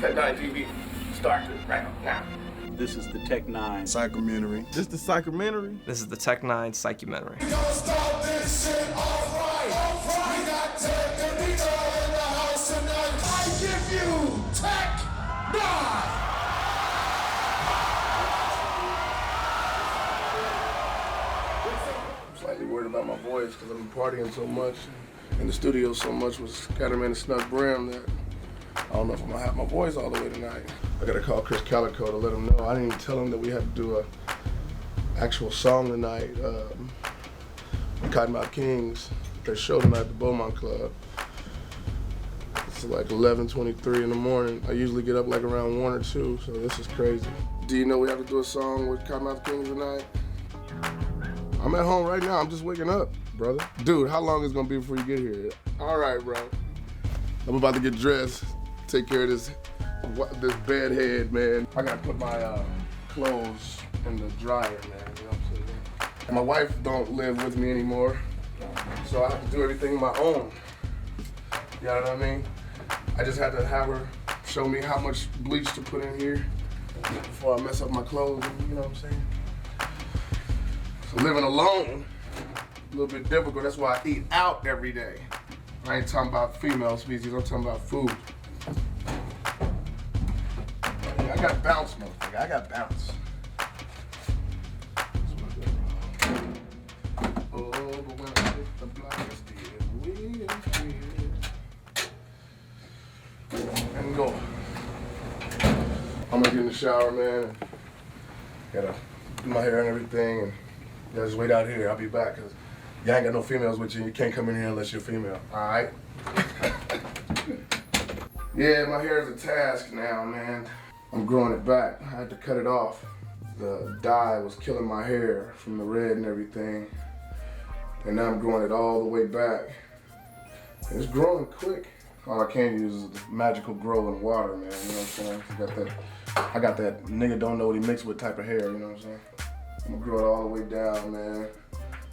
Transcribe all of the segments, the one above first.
N9ne TV starts right now. This is the N9ne Psychumentary. This the Psychumentary. This is the N9ne Psychumentary. We gonna start this shit all right. We got Tech and Nito in the house tonight. I give you Tech-9. I'm slightly worried about my voice because I've been partying so much in the studio so much with Scatterman and Snuck Brim that I don't know if I'm gonna have my voice all the way tonight. I gotta call Chris Calico to let him know. I didn't even tell him that we had to do a actual song tonight. Cottonmouth Kings, their show tonight at the Beaumont Club. It's like 11:23 in the morning. I usually get up like around 1 or 2, so this is crazy. Do you know we have to do a song with Cottonmouth Kings tonight? I'm at home right now. I'm just waking up, brother. Dude, how long is it gonna be before you get here? All right, bro. I'm about to get dressed, take care of this bed head, man. I gotta put my clothes in the dryer, man. You know what I'm saying? And my wife don't live with me anymore, so I have to do everything on my own. You know what I mean? I just had to have her show me how much bleach to put in here before I mess up my clothes, you know what I'm saying? So living alone, a little bit difficult. That's why I eat out every day. I ain't talking about female species, I'm talking about food. I got bounce, motherfucker. I got bounce. Oh, but when I hit the block, it's still weird. And go. I'm gonna get in the shower, man. Gotta do my hair and everything, and just wait out here. I'll be back, cause y'all ain't got no females with you. You can't come in here unless you're female. All right? Yeah, my hair is a task now, man. I'm growing it back. I had to cut it off. The dye was killing my hair from the red and everything. And now I'm growing it all the way back. And it's growing quick. All I can use is the magical grow in water, man. You know what I'm saying? I got that nigga don't know what he mixed with type of hair, you know what I'm saying? I'm gonna grow it all the way down, man.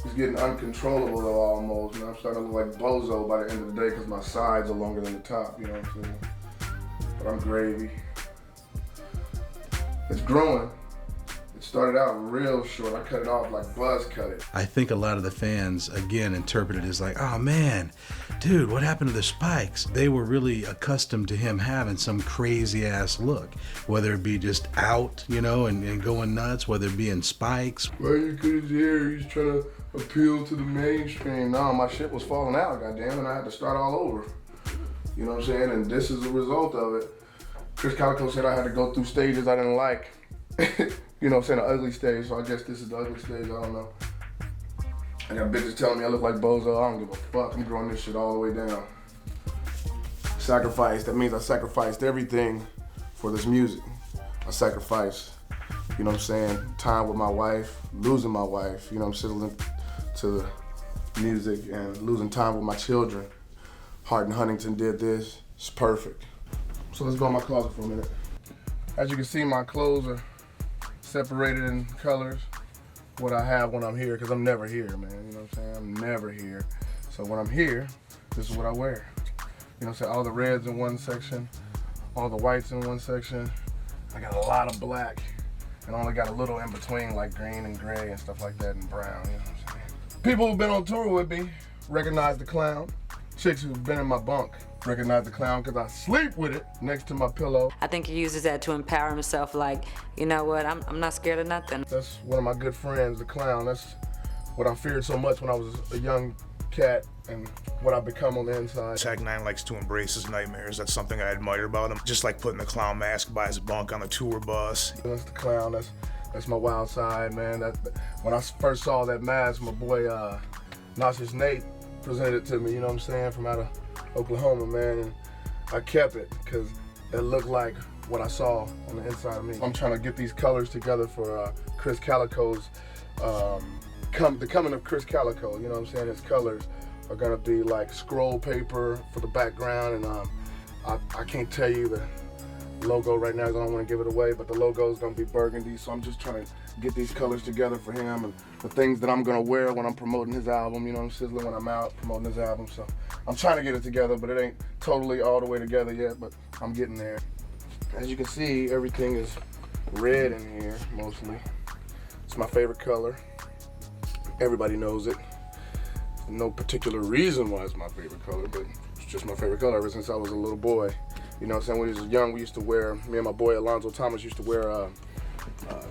It's getting uncontrollable though, almost, man. I'm starting to look like Bozo by the end of the day because my sides are longer than the top, you know what I'm saying? But I'm gravy. It's growing. It started out real short. I cut it off like Buzz cut it. I think a lot of the fans, again, interpret it as like, oh man, dude, what happened to the spikes? They were really accustomed to him having some crazy ass look, whether it be just out, you know, and going nuts, whether it be in spikes. Why you cut his hair? He's trying to appeal to the mainstream. No, my shit was falling out, goddamn, and I had to start all over. You know what I'm saying? And this is the result of it. Chris Calico said I had to go through stages I didn't like. You know what I'm saying, an ugly stage, so I guess this is the ugly stage, I don't know. I got bitches telling me I look like Bozo, I don't give a fuck, I'm growing this shit all the way down. Sacrifice, that means I sacrificed everything for this music. I sacrificed, you know what I'm saying, time with my wife, losing my wife, you know what I'm saying, to the music and losing time with my children. Hart and Huntington did this, it's perfect. So let's go in my closet for a minute. As you can see, my clothes are separated in colors. What I have when I'm here, because I'm never here, man. You know what I'm saying? I'm never here. So when I'm here, this is what I wear. You know what I'm saying? All the reds in one section, all the whites in one section. I got a lot of black, and only got a little in between, like green and gray and stuff like that, and brown, you know what I'm saying? People who've been on tour with me recognize the clown. Chicks who've been in my bunk recognize the clown because I sleep with it next to my pillow. I think he uses that to empower himself, like, you know what, I'm not scared of nothing. That's one of my good friends, the clown. That's what I feared so much when I was a young cat and what I've become on the inside. Tech-9ne likes to embrace his nightmares. That's something I admire about him. Just like putting the clown mask by his bunk on the tour bus. That's the clown. That's my wild side, man. When I first saw that mask, my boy Nauseous Nate presented it to me, you know what I'm saying, from out of Oklahoma, man, and I kept it because it looked like what I saw on the inside of me. I'm trying to get these colors together for Chris Calico's, the coming of Chris Calico, you know what I'm saying? His colors are gonna be like scroll paper for the background, and I can't tell you the logo right now because I don't want to give it away, but the logo is going to be burgundy, so I'm just trying to get these colors together for him and the things that I'm going to wear when I'm promoting his album, you know, I'm sizzling when I'm out promoting his album, so I'm trying to get it together, but it ain't totally all the way together yet, but I'm getting there. As you can see, everything is red in here, mostly. It's my favorite color. Everybody knows it. No particular reason why it's my favorite color, but it's just my favorite color ever since I was a little boy. You know what I'm saying? When we was young, we used to wear, me and my boy Alonzo Thomas used to wear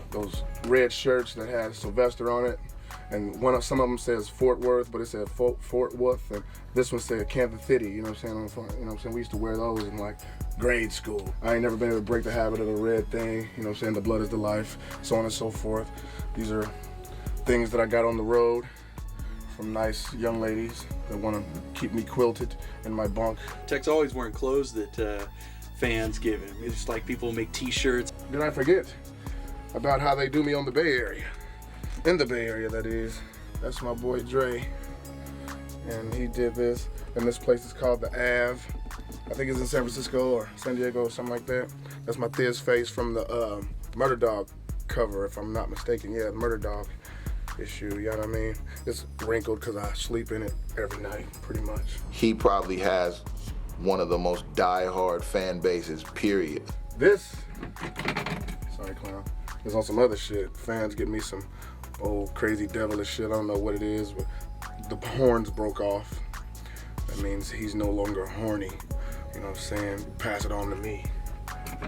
those red shirts that had Sylvester on it. And some of them says Fort Worth, but it said Fort Worth, and this one said Kansas City, you know what I'm saying? You know what I'm saying? We used to wear those in like grade school. I ain't never been able to break the habit of the red thing, you know what I'm saying? The blood is the life, so on and so forth. These are things that I got on the road from nice young ladies that want to keep me quilted in my bunk. Tech's always wearing clothes that fans give him. It's just like people make t-shirts. Did I forget about how they do me on the Bay Area? In the Bay Area, that is. That's my boy Dre. And he did this. And this place is called the Ave. I think it's in San Francisco or San Diego or something like that. That's my Thiz face from the Murder Dog cover, if I'm not mistaken. Yeah, Murder Dog issue, you know what I mean? It's wrinkled because I sleep in it every night, pretty much. He probably has one of the most die-hard fan bases, period. This, sorry clown, there's on some other shit. Fans give me some old crazy devilish shit, I don't know what it is, but the horns broke off. That means he's no longer horny, you know what I'm saying? Pass it on to me.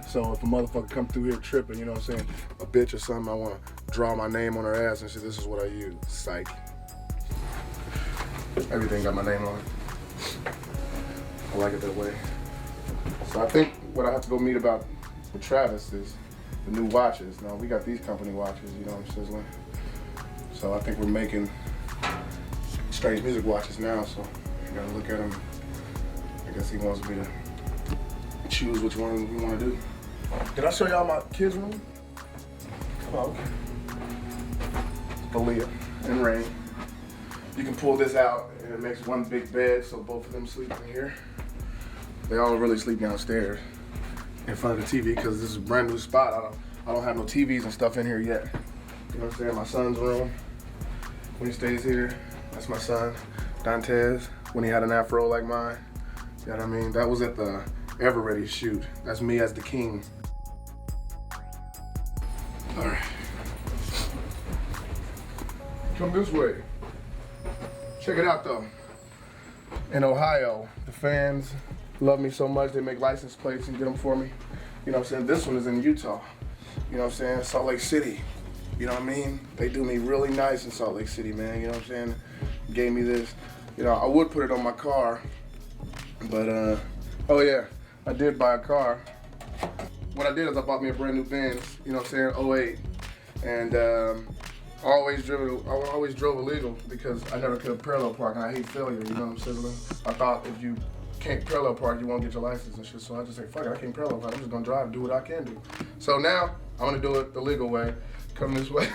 So if a motherfucker come through here tripping, you know what I'm saying, a bitch or something, I want to draw my name on her ass and say, this is what I use, psych. Everything got my name on it. I like it that way. So I think what I have to go meet about with Travis is the new watches. Now we got these company watches, you know what I'm sizzling. So I think we're making Strange Music watches now, so I gotta look at them. I guess he wants me to choose which one we want to do. Did I show y'all my kids' room? Oh, okay. It's Aaliyah and Rain. You can pull this out and it makes one big bed so both of them sleep in here. They all really sleep downstairs in front of the TV because this is a brand new spot. I don't have no TVs and stuff in here yet. You know what I'm saying? My son's room, when he stays here, that's my son, Dantes, when he had an afro like mine. You know what I mean? That was at the Ever Ready shoot. That's me as the king. All right. Come this way. Check it out though. In Ohio, the fans love me so much they make license plates and get them for me. You know what I'm saying? This one is in Utah. You know what I'm saying? Salt Lake City. You know what I mean? They do me really nice in Salt Lake City, man. You know what I'm saying? Gave me this. You know, I would put it on my car, but oh yeah, I did buy a car. What I did is I bought me a brand new Benz, you know what I'm saying, 08. And I always drove illegal because I never could parallel park and I hate failure, you know what I'm saying? I thought if you can't parallel park, you won't get your license and shit. So I just say, fuck it, I can't parallel park. I'm just gonna drive and do what I can do. So now I'm gonna do it the legal way. Come this way.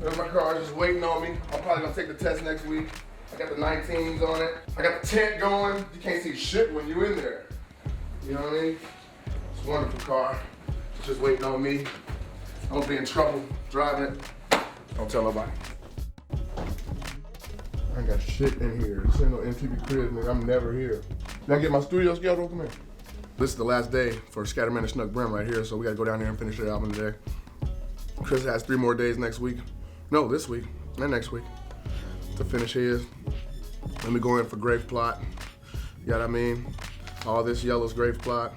There's my car just waiting on me. I'm probably gonna take the test next week. I got the 19s on it. I got the tent going. You can't see shit when you're in there. You know what I mean? It's a wonderful car. It's just waiting on me. I won't be in trouble driving it. Don't tell nobody. I ain't got shit in here. This ain't no MTV crib, nigga. I'm never here. Y'all get my studio schedule? Come here. This is the last day for Scatterman and Snuck Brim right here, so we gotta go down there and finish their album today. Chris has 3 more days next week. No, this week and next week to finish his. Let me go in for Grave Plot. You know what I mean? All this yellow is Grave Plot.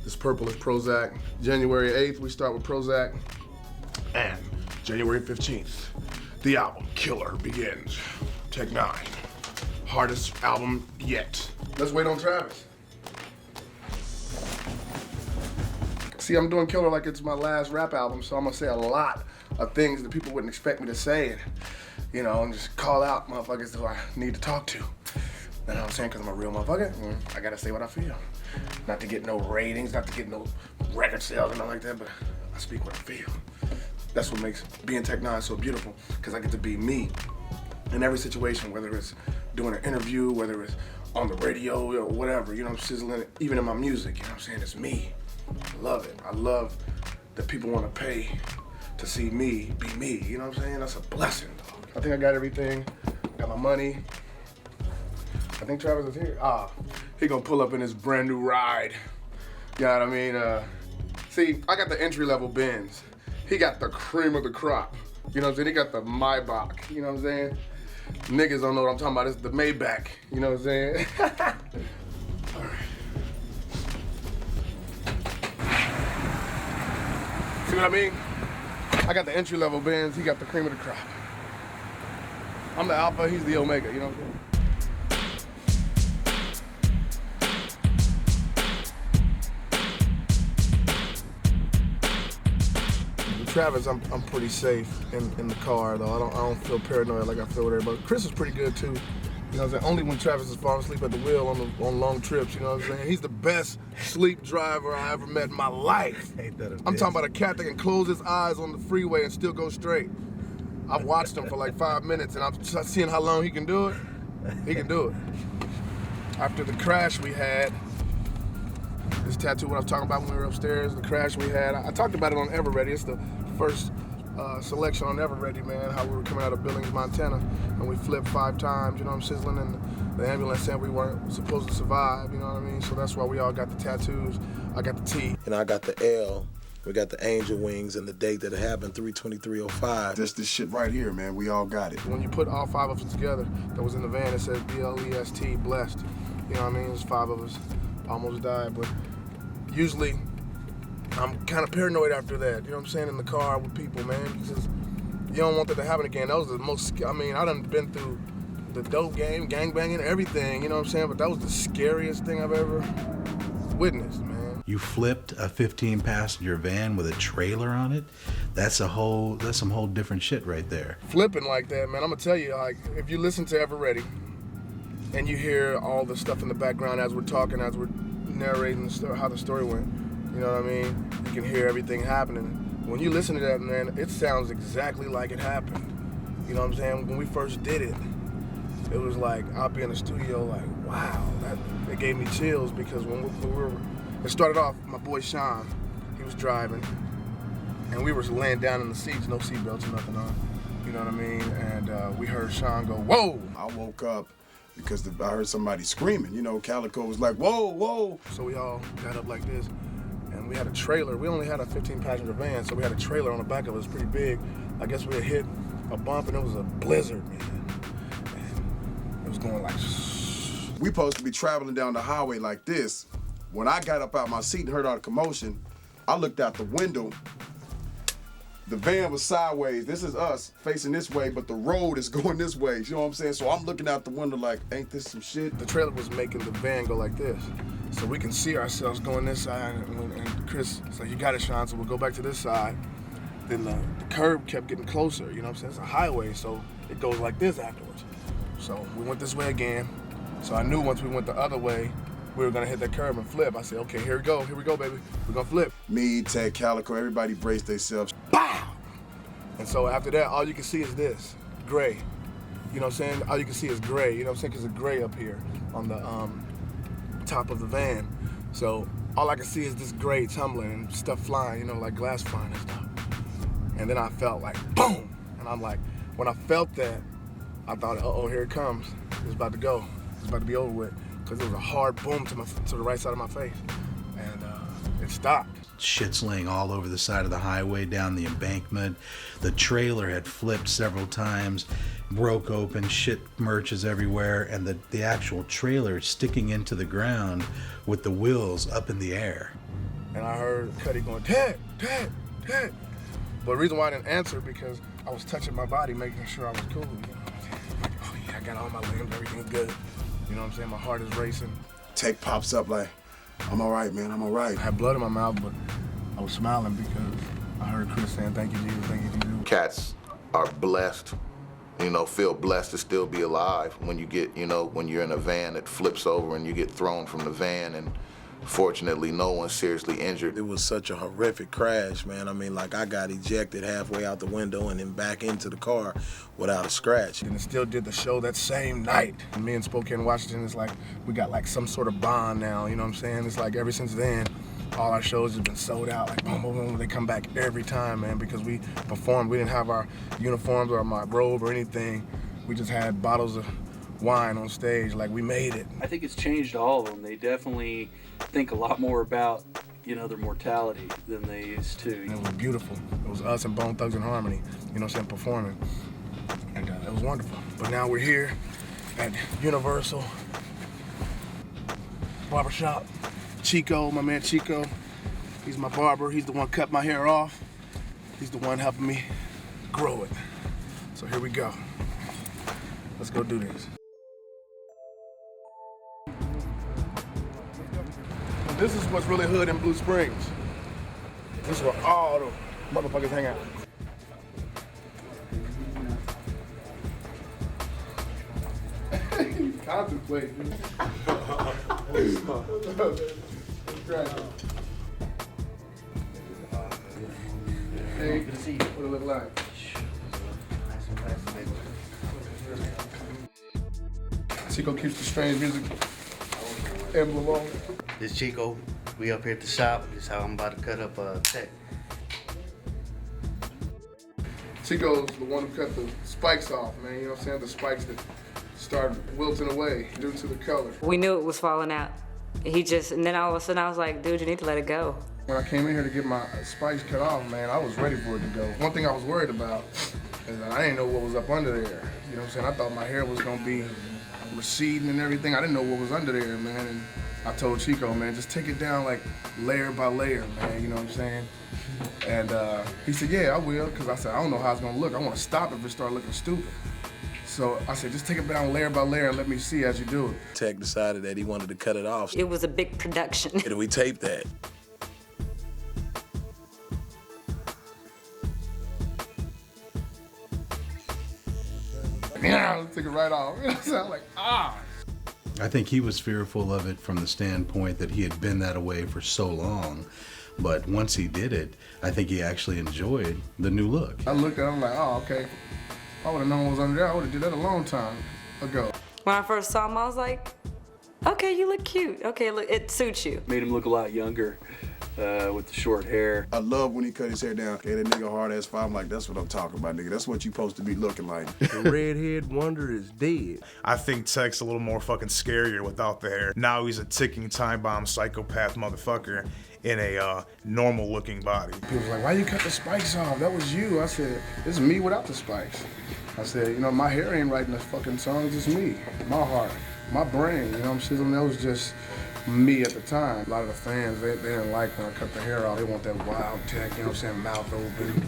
This purple is Prozac. January 8th, we start with Prozac. And January 15th, the album Killer begins. N9ne. Hardest album yet. Let's wait on Travis. See, I'm doing Killer like it's my last rap album, so I'm gonna say a lot of things that people wouldn't expect me to say, and, you know, and just call out motherfuckers who I need to talk to. You know what I'm saying? Because I'm a real motherfucker. I gotta say what I feel. Not to get no ratings, not to get no record sales and nothing like that, but I speak what I feel. That's what makes being N9ne so beautiful, because I get to be me in every situation, whether it's doing an interview, whether it's on the radio or whatever, you know, I'm sizzling, even in my music, you know what I'm saying? It's me. I love it. I love that people want to pay to see me be me, you know what I'm saying? That's a blessing, dog. I think I got everything. Got my money. I think Travis is here. He gonna pull up in his brand new ride. You know what I mean? See, I got the entry-level Benz. He got the cream of the crop. You know what I'm saying? He got the Maybach. You know what I'm saying? Niggas don't know what I'm talking about. It's the Maybach. You know what I'm saying? All right. See what I mean? I got the entry-level Benz. He got the cream of the crop. I'm the alpha. He's the omega. You know what I'm saying? Travis, I'm pretty safe in the car though. I don't feel paranoid like I feel with everybody. Chris is pretty good too. You know what I'm saying? Only when Travis is falling asleep at the wheel on long trips, you know what I'm saying? He's the best sleep driver I ever met in my life. I'm talking about a cat that can close his eyes on the freeway and still go straight. I've watched him for like 5 minutes and I'm seeing how long he can do it. He can do it. After the crash we had, this tattoo what I was talking about when we were upstairs, the crash we had, I talked about it on Ever Ready. It's the first selection on Ever Ready, man, how we were coming out of Billings, Montana, and we flipped 5 times, you know, I'm sizzling, and the ambulance said we weren't supposed to survive, you know what I mean? So that's why we all got the tattoos. I got the T. And I got the L. We got the angel wings and the date that it happened, 3/23/05. That's this shit right here, man. We all got it. When you put all 5 of us together, that was in the van, it said BLEST, blessed. You know what I mean? There's 5 of us, almost died, but usually I'm kind of paranoid after that, you know what I'm saying, in the car with people, man, because you don't want that to happen again. That was the most, I mean, I done been through the dope game, gangbanging, everything, you know what I'm saying, but that was the scariest thing I've ever witnessed, man. You flipped a 15-passenger van with a trailer on it? That's some whole different shit right there. Flipping like that, man, I'm gonna tell you, like, if you listen to Ever Ready and you hear all the stuff in the background as we're talking, as we're narrating the story, how the story went, you know what I mean? You can hear everything happening. When you listen to that, man, it sounds exactly like it happened. You know what I'm saying? When we first did it, it was like, I'll be in the studio like, wow, it gave me chills because when we were, it started off, my boy Sean, he was driving, and we were laying down in the seats, no seatbelts or nothing on, you know what I mean? And we heard Sean go, whoa! I woke up because I heard somebody screaming. You know, Calico was like, whoa, whoa. So we all got up like this, and we had a trailer. We only had a 15-passenger van, so we had a trailer on the back of it. It was pretty big. I guess we had hit a bump, and it was a blizzard, man. And it was going like... We supposed to be traveling down the highway like this. When I got up out my seat and heard all the commotion, I looked out the window. The van was sideways. This is us facing this way, but the road is going this way. You know what I'm saying? So I'm looking out the window like, ain't this some shit? The trailer was making the van go like this. So we can see ourselves going this side, and Chris said, you got it, Sean, so we'll go back to this side. Then the curb kept getting closer, you know what I'm saying? It's a highway, so it goes like this afterwards. So we went this way again. So I knew once we went the other way, we were gonna hit that curb and flip. I said, okay, here we go, baby. We're gonna flip. Me, Ted, Calico, everybody braced themselves. Pow! And so after that, all you can see is this, gray. You know what I'm saying? All you can see is gray, you know what I'm saying? Because it's gray up here on the top of the van. So all I can see is this gray tumbling and stuff flying, you know, like glass flying and stuff. And then I felt like, boom! And I'm like, when I felt that, I thought, uh-oh, here it comes. It's about to go. It's about to be over with. Because it was a hard boom to the right side of my face. And it stopped. Shit's laying all over the side of the highway, down the embankment. The trailer had flipped several times, broke open, shit merches everywhere, and the actual trailer sticking into the ground with the wheels up in the air. And I heard Cuddy going, Ted, Ted, Ted. But the reason why I didn't answer, because I was touching my body, making sure I was cool. You know? Like, oh yeah, I got all my limbs, everything's good. You know what I'm saying? My heart is racing. Tech pops up like, I'm all right, man, I'm all right. I had blood in my mouth, but I was smiling because I heard Chris saying, thank you, Jesus, thank you, Jesus. Cats are blessed, you know, feel blessed to still be alive when you get, you know, when you're in a van that flips over and you get thrown from the van, and fortunately no one's seriously injured. It was such a horrific crash, man. I mean, like, I got ejected halfway out the window and then back into the car without a scratch. And still did the show that same night. And me in Spokane, Washington, it's like we got like some sort of bond now, you know what I'm saying? It's like ever since then, all our shows have been sold out, like boom, boom, boom. They come back every time, man, because we performed. We didn't have our uniforms or my robe or anything. We just had bottles of whine on stage like we made it. I think it's changed all of them. They definitely think a lot more about, you know, their mortality than they used to. And it was beautiful. It was us and Bone Thugs and Harmony, you know what I'm saying, performing. And it was wonderful. But now we're here at Universal Barbershop. Chico, my man Chico, he's my barber. He's the one cut my hair off. He's the one helping me grow it. So here we go. Let's go do this. This is what's really hood in Blue Springs. This is where all the motherfuckers hang out. Contemplate. Hey, good to see you. What it look like? Chico keeps the strange music emblem on. This Chico, we up here at the shop. This is how I'm about to cut up a tech. Chico's the one who cut the spikes off, man. You know what I'm saying? The spikes that started wilting away due to the color. We knew it was falling out. And then all of a sudden I was like, dude, you need to let it go. When I came in here to get my spikes cut off, man, I was ready for it to go. One thing I was worried about is that I didn't know what was up under there. You know what I'm saying? I thought my hair was gonna be receding and everything. I didn't know what was under there, man. And I told Chico, man, just take it down like layer by layer, man, you know what I'm saying? And he said, yeah, I will, because I said, I don't know how it's gonna look. I wanna stop it if it start looking stupid. So I said, just take it down layer by layer and let me see as you do it. Tech decided that he wanted to cut it off. It was a big production. And we taped that. Yeah, let's take it right off. You know what I'm saying? I'm like, ah. I think he was fearful of it from the standpoint that he had been that way for so long. But once he did it, I think he actually enjoyed the new look. I looked at him like, oh, okay. If I would have known what was under there, I would have did that a long time ago. When I first saw him, I was like, okay, you look cute. Okay, look, it suits you. Made him look a lot younger with the short hair. I love when he cut his hair down. Okay, that nigga hard ass fire. I'm like, that's what I'm talking about, nigga. That's what you supposed to be looking like. The redhead wonder is dead. I think Tech's a little more fucking scarier without the hair. Now he's a ticking time bomb psychopath motherfucker in a normal looking body. People was like, why you cut the spikes off? That was you. I said, this is me without the spikes. I said, you know, my hair ain't writing the fucking songs, it's me. My heart, my brain, you know what I'm saying? That was just me at the time. A lot of the fans, they didn't like when I cut the hair off. They want that wild Tech, you know what I'm saying, mouth open,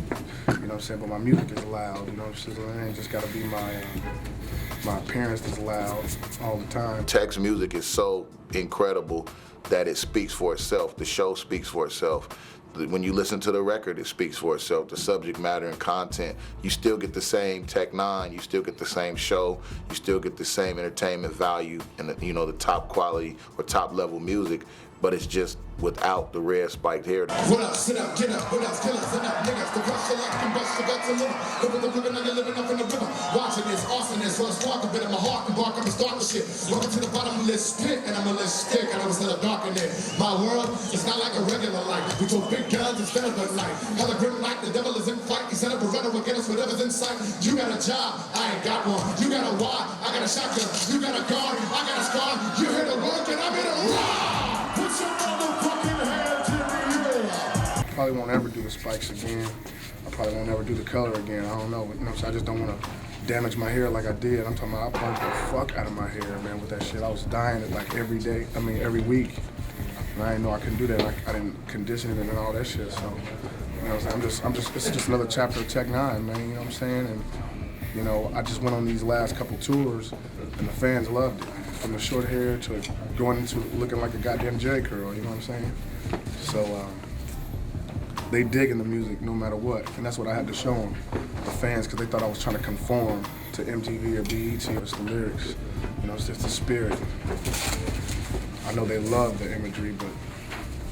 you know what I'm saying? But my music is loud, you know what I'm saying? It ain't just gotta be my appearance that's loud all the time. Tech's music is so incredible that it speaks for itself. The show speaks for itself. When you listen to the record, it speaks for itself. The subject matter and content, you still get the same N9ne, you still get the same show, you still get the same entertainment value and the, you know, the top quality or top level music, but it's just without the red spiked hair. What up, sit up, get up, what else, kill us, enough niggas to rush your life and bust your gut to live. Living the living, now you're living up in the river. Watching this, awesomeness, so I spark a bit in my heart and bark up and start the shit. Welcome to the bottom of this spit, and I'm a little stick, and I'm instead of dark in it. My world is not like a regular life. We talk big guns instead of a knife. Hella grim like the devil is in fight. He set up a runner against whatever's in sight. You got a job, I ain't got one. You got a wad, I got a shotgun. You got a gun, I got a scar. You here to work, and I'm here to rob. Put your motherfucking hands in the air. Probably won't ever do the spikes again. I probably won't ever do the color again. I don't know. You know, so I just don't want to damage my hair like I did. I'm talking about I pumped the fuck out of my hair, man, with that shit. I was dying it like every day. I mean, every week. And I didn't know I couldn't do that. I didn't condition it and all that shit. So, you know, it's just another chapter of N9ne, man. You know what I'm saying? And you know, I just went on these last couple tours, and the fans loved it. From the short hair to going into looking like a goddamn J curl. You know what I'm saying? So. They digging the music no matter what, and that's what I had to show them, the fans, because they thought I was trying to conform to MTV or BET. It's the lyrics, you know, it's just the spirit. I know they love the imagery, but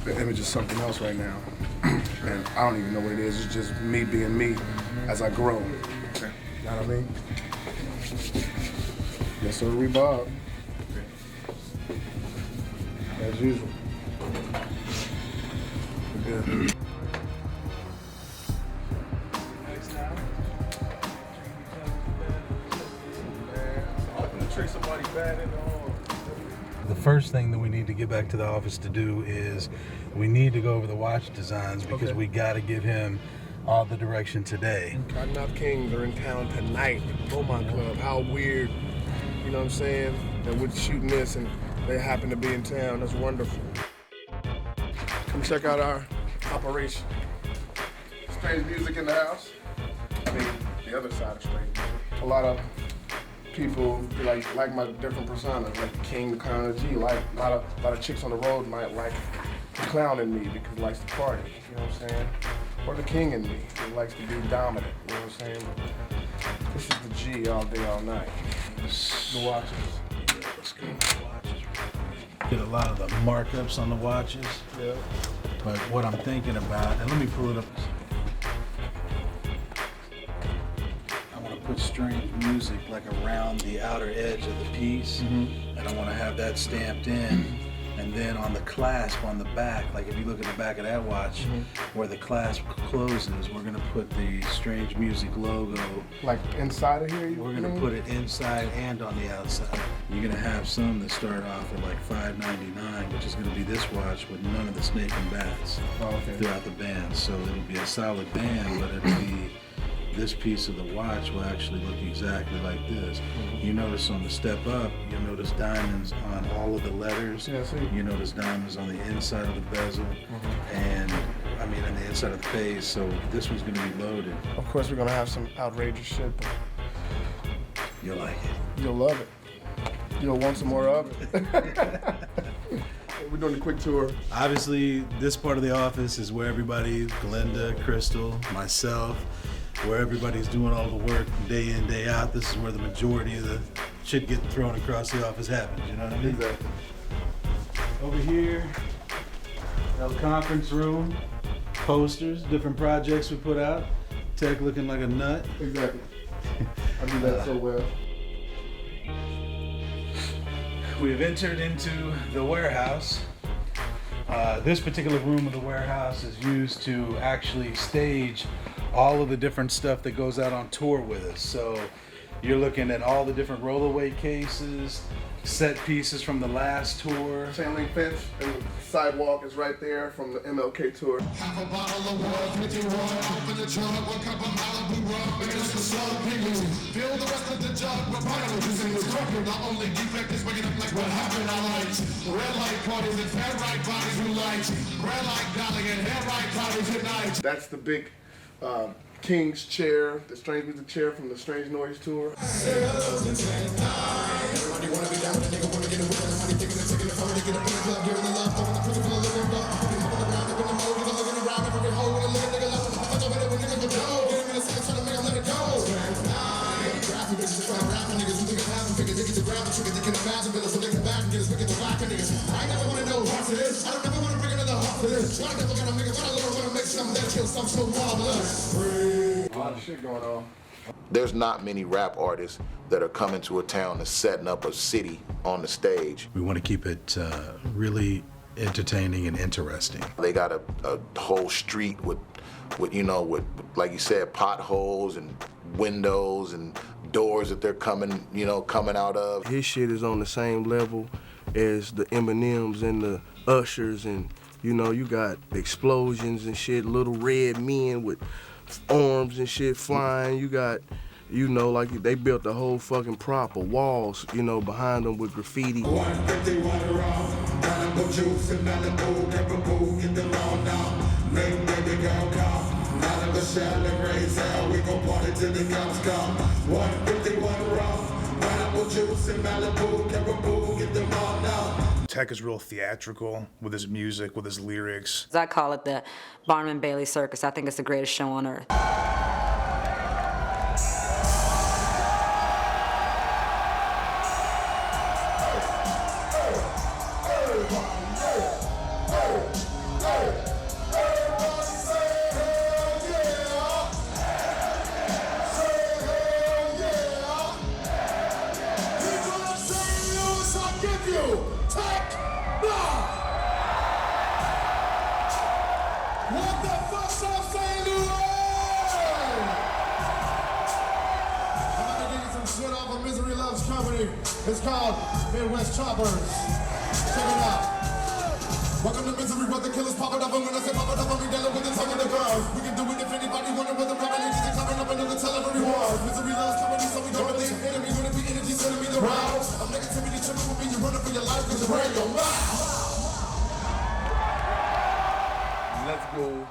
the image is something else right now, and I don't even know what it is. It's just me being me as I grow. You know what I mean? Yes, sir, Bob. As usual. Yeah. trick somebody bad in the hall. The first thing that we need to get back to the office to do is we need to go over the watch designs because we got to give him all the direction today. Cottonmouth Kings are in town tonight, Beaumont Club. How weird, you know what I'm saying? That we're shooting this and they happen to be in town. That's wonderful. Come check out our operation. Strange music in the house. I mean, the other side of strange music. A lot of people like my different personas, like the king, the clown, the G. Like a lot of chicks on the road might like the clown in me because he likes to party. You know what I'm saying? Or the king in me, who likes to be dominant. You know what I'm saying? This is the G all day, all night. The watches. Yeah, let's go. Get a lot of the markups on the watches. Yeah. But what I'm thinking about, and let me pull it up. I want to put strange music like around the outer edge of the piece, and I want to have that stamped in. And then on the clasp on the back, like if you look at the back of that watch, where the clasp closes, we're gonna put the strange music logo. Like inside of here? We're gonna put it inside and on the outside. You're gonna have some that start off at like $5.99, which is gonna be this watch with none of the snake and bats throughout the band. So it'll be a solid band, but it'll be this piece of the watch will actually look exactly like this. You notice on the step up, you'll notice diamonds on all of the letters. Yeah, see. You notice diamonds on the inside of the bezel, and I mean on the inside of the face. So this one's gonna be loaded. Of course, we're gonna have some outrageous shit, but you'll like it. You'll love it. You'll want some more of it. We're doing a quick tour. Obviously, this part of the office is where everybody, Glenda, Crystal, myself, where everybody's doing all the work day in, day out. This is where the majority of the shit getting thrown across the office happens, you know what I mean? Exactly. Over here, the conference room, posters, different projects we put out. Tech looking like a nut. Exactly. I do that so well. We've entered into the warehouse. This particular room of the warehouse is used to actually stage all of the different stuff that goes out on tour with us. So you're looking at all the different rollaway cases, set pieces from the last tour. Chain link fence and the sidewalk is right there from the MLK tour. Half a bottle of water, 51, open the jug, 1 cup of Malibu rum, because the sun pinging. Fill the rest of the jug with pineapples in this record. The only defect is waking up like what happened, I like. Red light parties and hair right bodies who like. Red light darling and hair right parties at night. That's the big King's chair, the strange music chair from the Strange Noise tour. Everybody wanna be down with a nigga, wanna get away with the money, taking the ticket, the phone, they get up in the club, giving the love, throwing the pretty full of living rough. Hopping around, up in the mode, even looking around, every hole with a living nigga love. I thought better when niggas would go. Get him in a second, trying to make him let it go. Graphic bitches trying to rap for niggas who think I'm having figures, they get to grab the trigger, they can imagine bills, so they come back and get us wicked to whack niggas. I never wanna know what's it is, I don't ever wanna bring another heart for this. I never gonna make it, but I never wanna make something that kills something so marvelous. A lot of shit going on. There's not many rap artists that are coming to a town and setting up a city on the stage. We want to keep it really entertaining and interesting. They got a whole street with like you said, potholes and windows and doors that they're coming out of. His shit is on the same level as the Eminems and the Ushers, and you got explosions and shit, little red men with arms and shit flying. You got, like they built the whole fucking proper walls, behind them with graffiti. 151 around, Malibu juice and Malibu, Caribou, get them all now. Make baby girl come, Malibu shell and raise hell, we gon' party till the cops come. 151 around, Malibu juice and Malibu, Caribou, get them all now. Tech is real theatrical with his music, with his lyrics. I call it the Barnum and Bailey Circus. I think it's the greatest show on earth. What the fuck's up, St. Louis? It's called Midwest Choppers. Check it out. Welcome to misery, where the killers popping up, and when I say popping up, I'm dealing with the tongue of the girl. We can do it if anybody wonder where the revelation is coming up, another tell every war. Misery loves company, so we don't believe enemy. When it be energy, sending me the route. I'm negativity tripping with me, you're running for your life, cause you're ready to Let's go.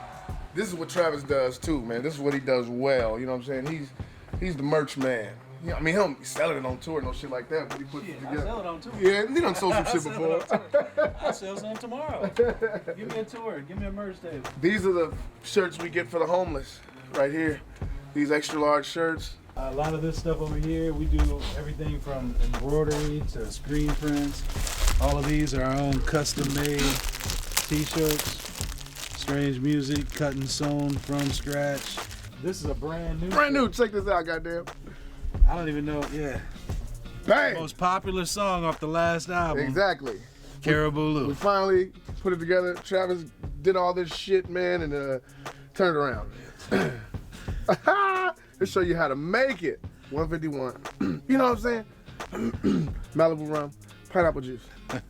This is what Travis does too, man. This is what he does well. You know what I'm saying? He's the merch man. Yeah, I mean, he don't be selling it on tour, no shit like that, but he puts it together. I sell it on tour. Yeah, he done sold some shit before. I'll sell some tomorrow. Give me a tour. Give me a merch table. These are the shirts we get for the homeless, right here. These extra large shirts. A lot of this stuff over here, we do everything from embroidery to screen prints. All of these are our own custom-made t-shirts. Strange music, cut and sewn from scratch. This is a brand new. Brand new. Check this out, goddamn. I don't even know. Yeah. Bang. The most popular song off the last album. Exactly. Caribou Lou. We finally put it together. Travis did all this shit, man, and turned it around. Let's show you how to make it. 151. You know what I'm saying? Malibu rum, pineapple juice.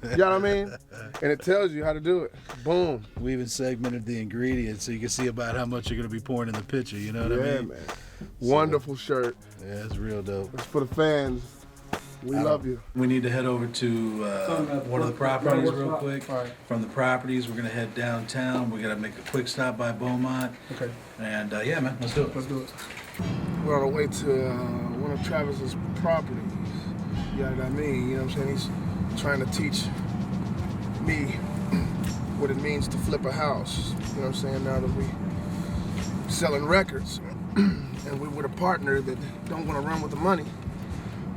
You know what I mean? And it tells you how to do it. Boom. We even segmented the ingredients so you can see about how much you're gonna be pouring in the pitcher. You know what I mean? Yeah, man. Wonderful shirt. Yeah, it's real dope. It's for the fans. We love you. We need to head over to one of the properties real quick. All right. From the properties, we're gonna head downtown. We're gonna make a quick stop by Beaumont. Okay. And yeah, man, let's do it. Let's do it. We're on our way to one of Travis's properties. You know what I mean? You know what I'm saying? He's trying to teach me what it means to flip a house. You know what I'm saying? Now that we selling records and we with a partner that don't want to run with the money.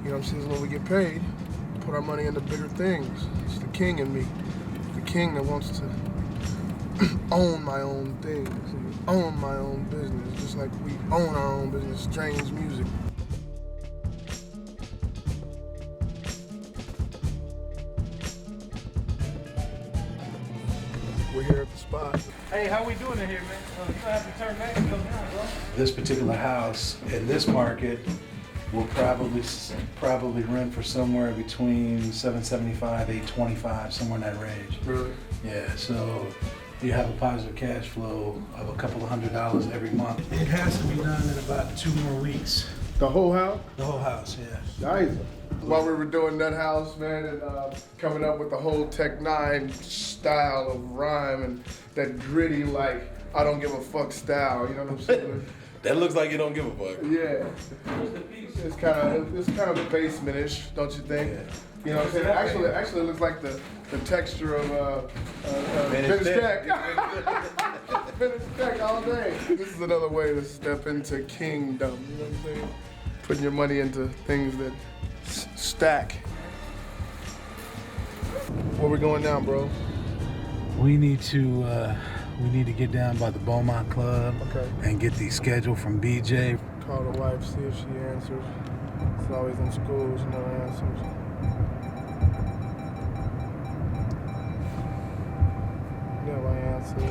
You know what I'm saying? When we get paid, put our money into bigger things. It's the king in me. The king that wants to own my own things, and own my own business, just like we own our own business, Strange Music. We're here at the spot. Hey, how we doing in here, man? You don't have to turn back and go down, bro. This particular house in this market will probably rent for somewhere between $775, $825, somewhere in that range. Really? Yeah, so you have a positive cash flow of a couple of $100s every month. It has to be done in about 2 more weeks. The whole house? The whole house, yeah. Nice. While we were doing that house, man, and coming up with the whole N9ne style of rhyme and that gritty, like, I don't give a fuck style, you know what I'm saying? That looks like you don't give a fuck. Yeah. It's kind of basement-ish, don't you think? Yeah. You know what I'm saying? Actually, it looks like the texture of Vintage Tech. Vintage Tech all day. This is another way to step into kingdom. You know what I'm saying? Putting your money into things that stack. Where we going now, bro? We need to get down by the Beaumont Club. Okay. And get the schedule from BJ. Call the wife, see if she answers. It's always in school, she never answers. Never answers.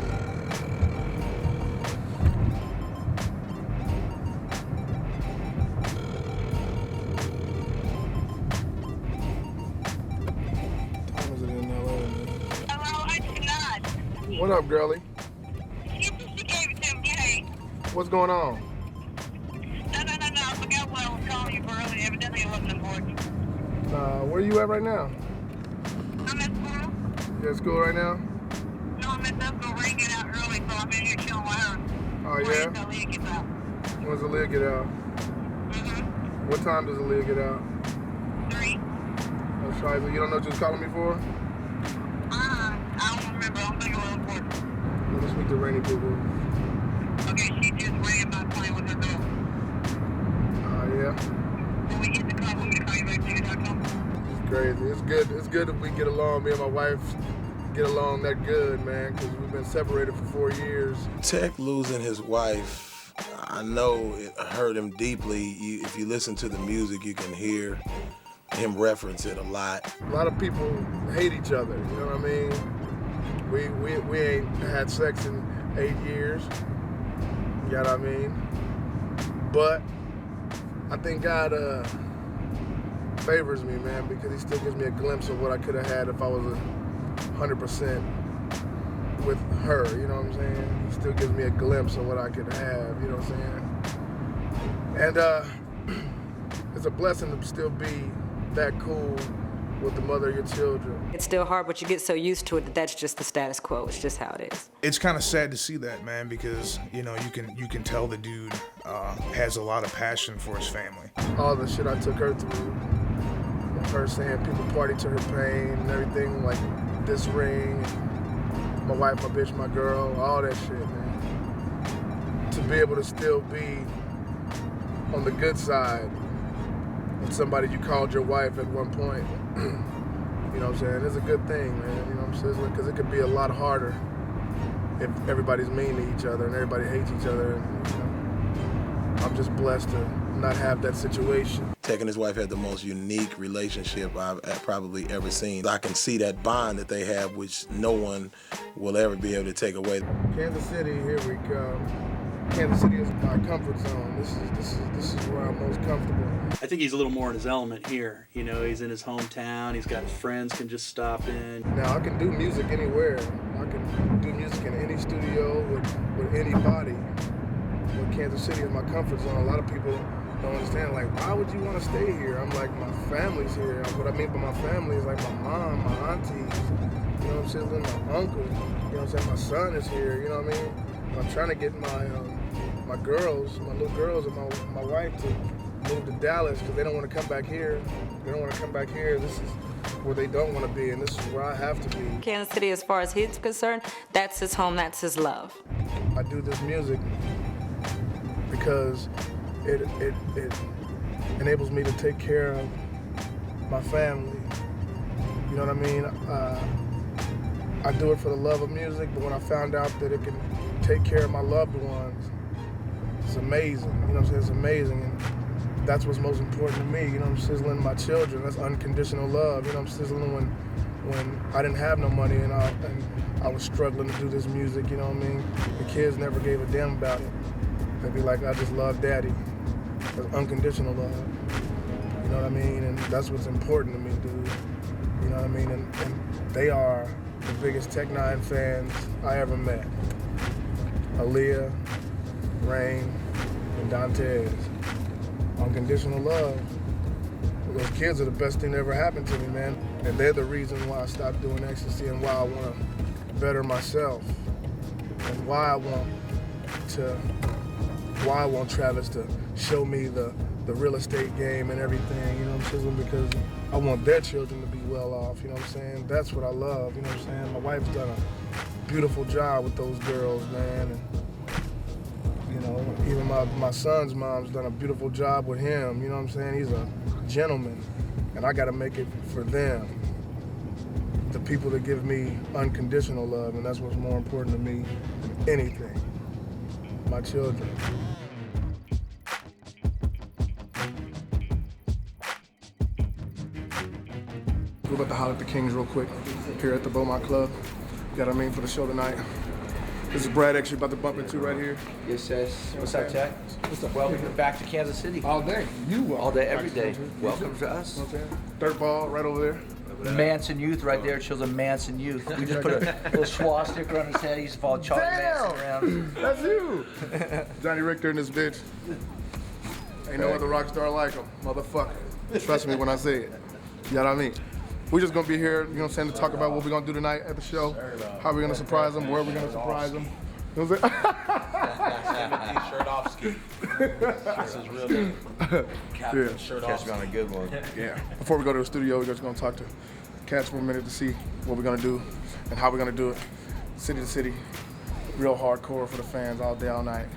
What up, girlie? She gave it to him, yay. What's going on? No, I forgot what I was calling you for earlier. Evidently it wasn't important. Where you at right now? I'm at school. You at school right now? No, I'm at school. Ray get out early, so I'm in here chilling with her. Oh, yeah? Until Leah gets out. When's the lid get out? Mm-hmm. What time does the lid get out? 3. That's right. So you don't know what you was calling me for? I don't remember. I don't think it was important. Let me speak to Rainy people. Okay, she just ran about playing with her girl. Yeah? When we get the car, we're going to call you back to you.com. It's crazy. It's good. It's good if we get along. Me and my wife get along that good, man, because we've been separated for 4 years. Tech losing his wife, I know it hurt him deeply. If you listen to the music, you can hear him reference it a lot. A lot of people hate each other, you know what I mean? We ain't had sex in 8 years, you know what I mean? But I think God favors me, man, because he still gives me a glimpse of what I could have had if I was 100% with her, you know what I'm saying? He still gives me a glimpse of what I could have, you know what I'm saying? And it's a blessing to still be that cool with the mother of your children. It's still hard, but you get so used to it that that's just the status quo. It's just how it is. It's kind of sad to see that, man, because you can tell the dude has a lot of passion for his family. All the shit I took her through, her saying people party to her pain and everything, like this ring, my wife, my bitch, my girl, all that shit, man. To be able to still be on the good side with somebody you called your wife at one point. You know what I'm saying? It's a good thing, man. You know what I'm saying? Because it could be a lot harder if everybody's mean to each other and everybody hates each other. And, you know, I'm just blessed to not have that situation. Tech and his wife had the most unique relationship I've probably ever seen. I can see that bond that they have, which no one will ever be able to take away. Kansas City, here we go. Kansas City is my comfort zone. This is where I'm most comfortable. I think he's a little more in his element here. You know, he's in his hometown. He's got his friends can just stop in. Now I can do music anywhere. I can do music in any studio with anybody. But Kansas City is my comfort zone. A lot of people don't understand. Like, why would you want to stay here? I'm like, my family's here. What I mean by my family is like my mom, my aunties. You know what I'm saying? My uncle. You know what I'm saying? My son is here. You know what I mean? I'm trying to get my girls, my little girls, and my wife to move to Dallas because they don't want to come back here. They don't want to come back here. This is where they don't want to be, and this is where I have to be. Kansas City, as far as he's concerned, that's his home, that's his love. I do this music because it enables me to take care of my family. You know what I mean? I do it for the love of music, but when I found out that it can take care of my loved ones, it's amazing. You know what I'm saying? It's amazing. And that's what's most important to me. You know, I'm sizzling my children. That's unconditional love. You know, I'm sizzling when I didn't have no money and I was struggling to do this music. You know what I mean? The kids never gave a damn about it. They'd be like, I just love daddy. That's unconditional love. You know what I mean? And that's what's important to me, dude. You know what I mean? And they are the biggest N9ne fans I ever met. Aaliyah, Rain, and Dantes. Unconditional love. Those kids are the best thing that ever happened to me, man. And they're the reason why I stopped doing ecstasy and why I want to better myself. And why I want Travis to show me the real estate game and everything, you know what I'm saying? Because I want their children to be well off, you know what I'm saying? That's what I love, you know what I'm saying? My wife's done a beautiful job with those girls, man. And, you know, even my son's mom's done a beautiful job with him, you know what I'm saying? He's a gentleman, and I gotta make it for them. The people that give me unconditional love, and that's what's more important to me than anything. My children. We're about to holler at the Kings real quick here at the Beaumont Club. You know what I mean, for the show tonight. This is Brad actually about to bump into right here. Yes, yes. What's up, Jack? What's up? Welcome back to Kansas City. All day. You all day, every day. Welcome to us. Dirt ball right over there. Manson Youth right there. It shows a Manson Youth. We just put a little swastika on his head. He used to follow Charlie Manson around. That's you. Johnny Richter and this bitch. Ain't no other rock star like him, motherfucker. Trust me when I say it. You know what I mean? We're just gonna be here, you know what I'm saying, to talk about what we're gonna do tonight at the show, how we're gonna surprise them, where we're gonna surprise them. You know what I'm saying? Shirt off ski. This is real good. Yeah. Shirt off. Catch me on a good one. Yeah. Before we go to the studio, we're just gonna talk to Cats for a minute to see what we're gonna do and how we're gonna do it. City to city, real hardcore for the fans all day, all night.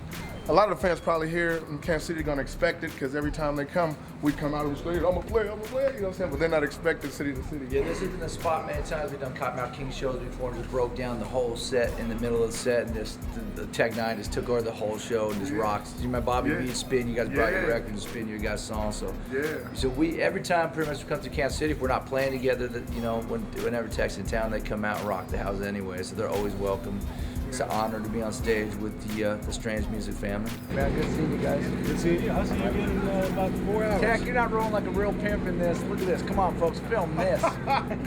A lot of the fans probably here in Kansas City gonna expect it because every time they come, we come out of the stage, I'm gonna play, you know what I'm saying? But they're not expecting city to city. Yeah, this isn't the spot. Many times we've done Cottonmouth King shows before and just broke down the whole set in the middle of the set, and just the N9ne just took over the whole show and just rocks. You remember Bobby B, Spin, you guys brought your record and Spin, you guys songs. So we every time pretty much we come to Kansas City, if we're not playing together, that you know, whenever Tech's in town, they come out and rock the house anyway. So they're always welcome. It's an honor to be on stage with the Strange Music family. Man, good seeing you guys. Good seeing you. I'll see you again in about 4 hours. Tech, you're not rolling like a real pimp in this. Look at this. Come on, folks. Film this.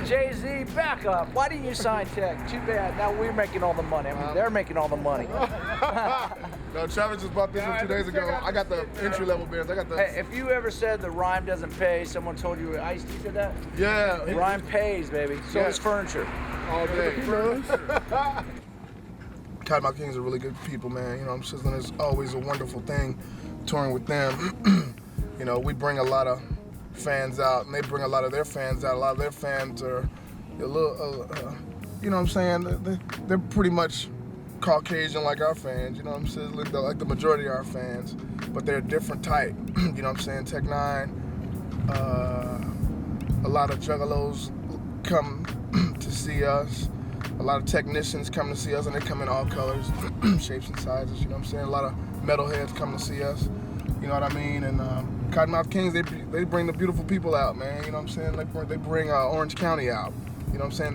Jay-Z, back up. Why didn't you sign Tech? Too bad. Now we're making all the money. I mean, they're making all the money. No, Travis just bought this one 2 days ago. I got the entry-level bands. I got the... Hey, if you ever said the rhyme doesn't pay, someone told you Ice-T said that? Yeah. Rhyme pays, baby. So does furniture. All day. Cottonmouth Kings are really good people, man. You know, Sizzling is always a wonderful thing, touring with them. You know, we bring a lot of fans out, and they bring a lot of their fans out. A lot of their fans are a little, you know what I'm saying? They're pretty much Caucasian like our fans, you know what I'm saying? Like the majority of our fans, but they're a different type. You know what I'm saying? Tech N9ne, a lot of juggalos come to see us. A lot of technicians come to see us, and they come in all colors, shapes and sizes, you know what I'm saying? A lot of metalheads come to see us, you know what I mean? And Cottonmouth Kings, they bring the beautiful people out, man, you know what I'm saying? They bring Orange County out, you know what I'm saying?